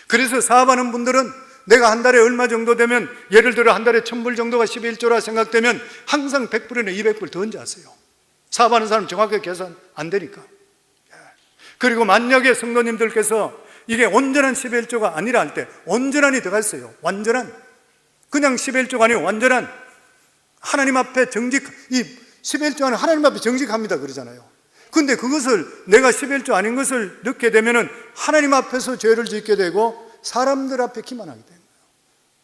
그래서 사업하는 분들은 내가 한 달에 얼마 정도 되면, 예를 들어 한 달에 1000불 정도가 10의 1조라 생각되면 항상 100불이나 200불 더 얹어하세요. 사업하는 사람 정확하게 계산 안 되니까. 그리고 만약에 성도님들께서 이게 온전한 10의 1조가 아니라 할 때 온전한이 들어가 있어요. 완전한. 그냥 10의 1조가 아니고 완전한. 하나님 앞에 정직, 이 10의 1조는 하나님 앞에 정직합니다 그러잖아요. 근데 그것을 내가 10의 1조 아닌 것을 넣게 되면은 하나님 앞에서 죄를 짓게 되고 사람들 앞에 기만하게 됩니다.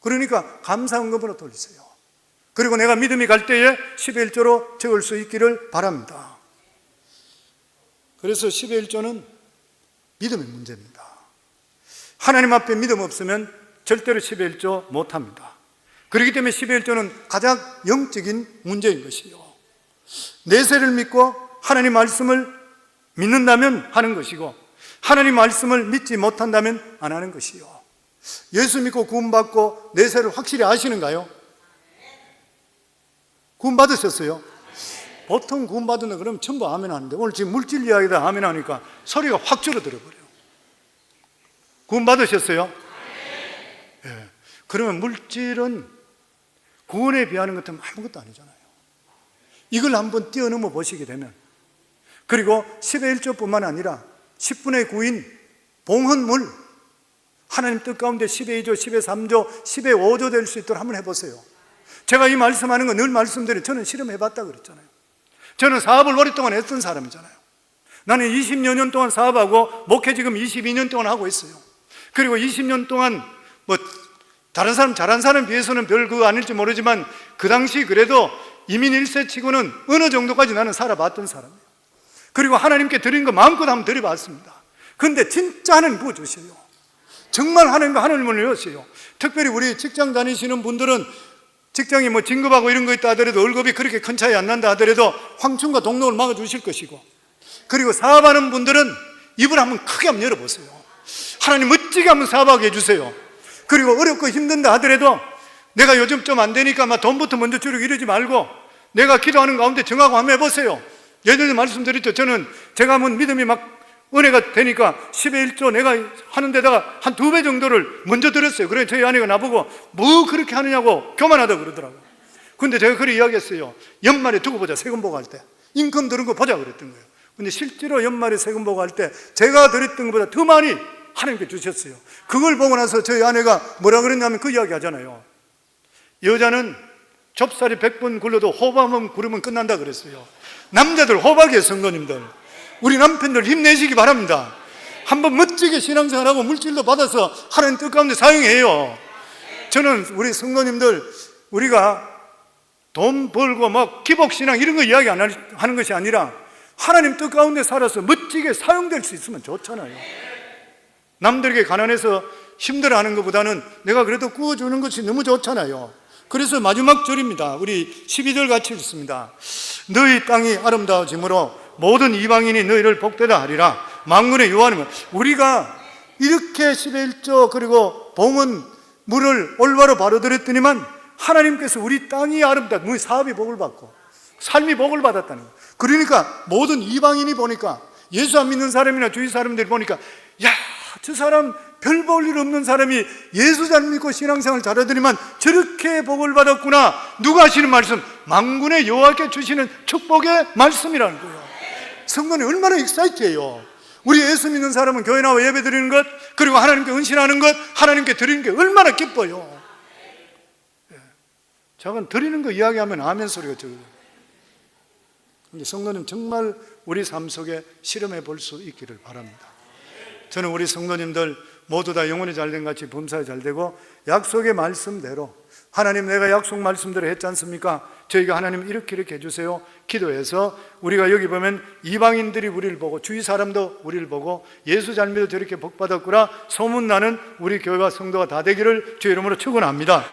그러니까 감사헌금으로 돌리세요. 그리고 내가 믿음이 갈 때에 10의 1조로 적을 수 있기를 바랍니다. 그래서 10의 1조는 믿음의 문제입니다. 하나님 앞에 믿음 없으면 절대로 10의 1조 못합니다. 그렇기 때문에 10의 1조는 가장 영적인 문제인 것이요, 내세를 믿고 하나님 말씀을 믿는다면 하는 것이고, 하나님 말씀을 믿지 못한다면 안 하는 것이요. 예수 믿고 구원받고 내세를 확실히 아시는가요? 구원받으셨어요? 보통 구원받으면 그럼 전부 아멘 하는데, 오늘 지금 물질 이야기다 아멘 하니까 소리가 확 줄어들어 버려요. 구원받으셨어요? 예. 그러면 물질은 구원에 비하는 것은 아무것도 아니잖아요. 이걸 한번 뛰어넘어 보시게 되면, 그리고 10의 1조뿐만 아니라 10분의 9인 봉헌물, 하나님 뜻 가운데 10의 2조, 10의 3조, 10의 5조 될 수 있도록 한번 해보세요. 제가 이 말씀하는 거 늘 말씀드려요. 저는 실험해봤다 그랬잖아요. 저는 사업을 오랫동안 했던 사람이잖아요. 나는 20여 년 동안 사업하고 목회 지금 22년 동안 하고 있어요. 그리고 20년 동안 다른 사람 잘한 사람에 비해서는 별 그거 아닐지 모르지만 그 당시 그래도 이민 1세 치고는 어느 정도까지 나는 살아봤던 사람이에요. 그리고 하나님께 드린 거 마음껏 한번 드려봤습니다. 그런데 진짜 하나님 부어주세요. 정말 하나님과 하나님을 외우세요. 특별히 우리 직장 다니시는 분들은 직장이 진급하고 이런 거 있다 하더라도 월급이 그렇게 큰 차이 안 난다 하더라도 황충과 동록을 막아주실 것이고, 그리고 사업하는 분들은 입을 한번 크게 한번 열어보세요. 하나님 멋지게 한번 사업하게 해주세요. 그리고 어렵고 힘든다 하더라도 내가 요즘 좀 안 되니까 막 돈부터 먼저 주려고 이러지 말고 내가 기도하는 가운데 정하고 한번 해보세요. 예전에 말씀드렸죠. 저는 제가 한번 믿음이 막 은혜가 되니까 10의 1조 내가 하는 데다가 한 2배 정도를 먼저 드렸어요. 그래서 저희 아내가 나보고 뭐 그렇게 하느냐고 교만하다고 그러더라고요. 근데 제가 그렇게 이야기했어요. 연말에 두고 보자, 세금 보고 할 때 인컴 들은 거 보자 그랬던 거예요. 근데 실제로 연말에 세금 보고 할 때 제가 드렸던 것보다 더 많이 하나님께 주셨어요. 그걸 보고 나서 저희 아내가 뭐라 그랬냐면 그 이야기 하잖아요. 여자는 좁쌀이 100번 굴러도 호박만 구르면 끝난다 그랬어요. 남자들 호박이에요. 성도님들, 우리 남편들 힘내시기 바랍니다. 한번 멋지게 신앙생활하고 물질도 받아서 하나님 뜻 가운데 사용해요. 저는 우리 성도님들, 우리가 돈 벌고 기복신앙 이런 거 이야기 안 하는 것이 아니라 하나님 뜻 가운데 살아서 멋지게 사용될 수 있으면 좋잖아요. 남들에게 가난해서 힘들어하는 것보다는 내가 그래도 구워주는 것이 너무 좋잖아요. 그래서 마지막 절입니다. 우리 12절 같이 읽습니다. 너희 땅이 아름다워짐으로 모든 이방인이 너희를 복되다 하리라. 만군의 여호와는, 우리가 이렇게 10의 1조 그리고 봉헌 물을 올바로 바로 드렸더니만 하나님께서 우리 땅이 아름답다, 우리 사업이 복을 받고 삶이 복을 받았다는 거예요. 그러니까 모든 이방인이 보니까, 예수 안 믿는 사람이나 주위 사람들이 보니까, 야, 저 사람 별 볼 일 없는 사람이 예수 잘 믿고 신앙생활 잘하더니만 저렇게 복을 받았구나. 누가 하시는 말씀? 만군의 여호와께 주시는 축복의 말씀이라는 거예요. 성도는 얼마나 익사이트해요. 우리 예수 믿는 사람은 교회 나와 예배 드리는 것, 그리고 하나님께 헌신하는 것, 하나님께 드리는 게 얼마나 기뻐요. 저건 드리는 거 이야기하면 아멘 소리가 적어요. 근데 성도님 정말 우리 삶 속에 실험해 볼 수 있기를 바랍니다. 저는 우리 성도님들 모두 다 영혼이 잘된 같이 범사에 잘되고 약속의 말씀대로, 하나님 내가 약속 말씀대로 했지 않습니까? 저희가 하나님 이렇게 해주세요 기도해서, 우리가 여기 보면 이방인들이 우리를 보고 주위 사람도 우리를 보고 예수 잘 믿어 저렇게 복받았구나 소문나는 우리 교회와 성도가 다 되기를 주의 이름으로 축원합니다.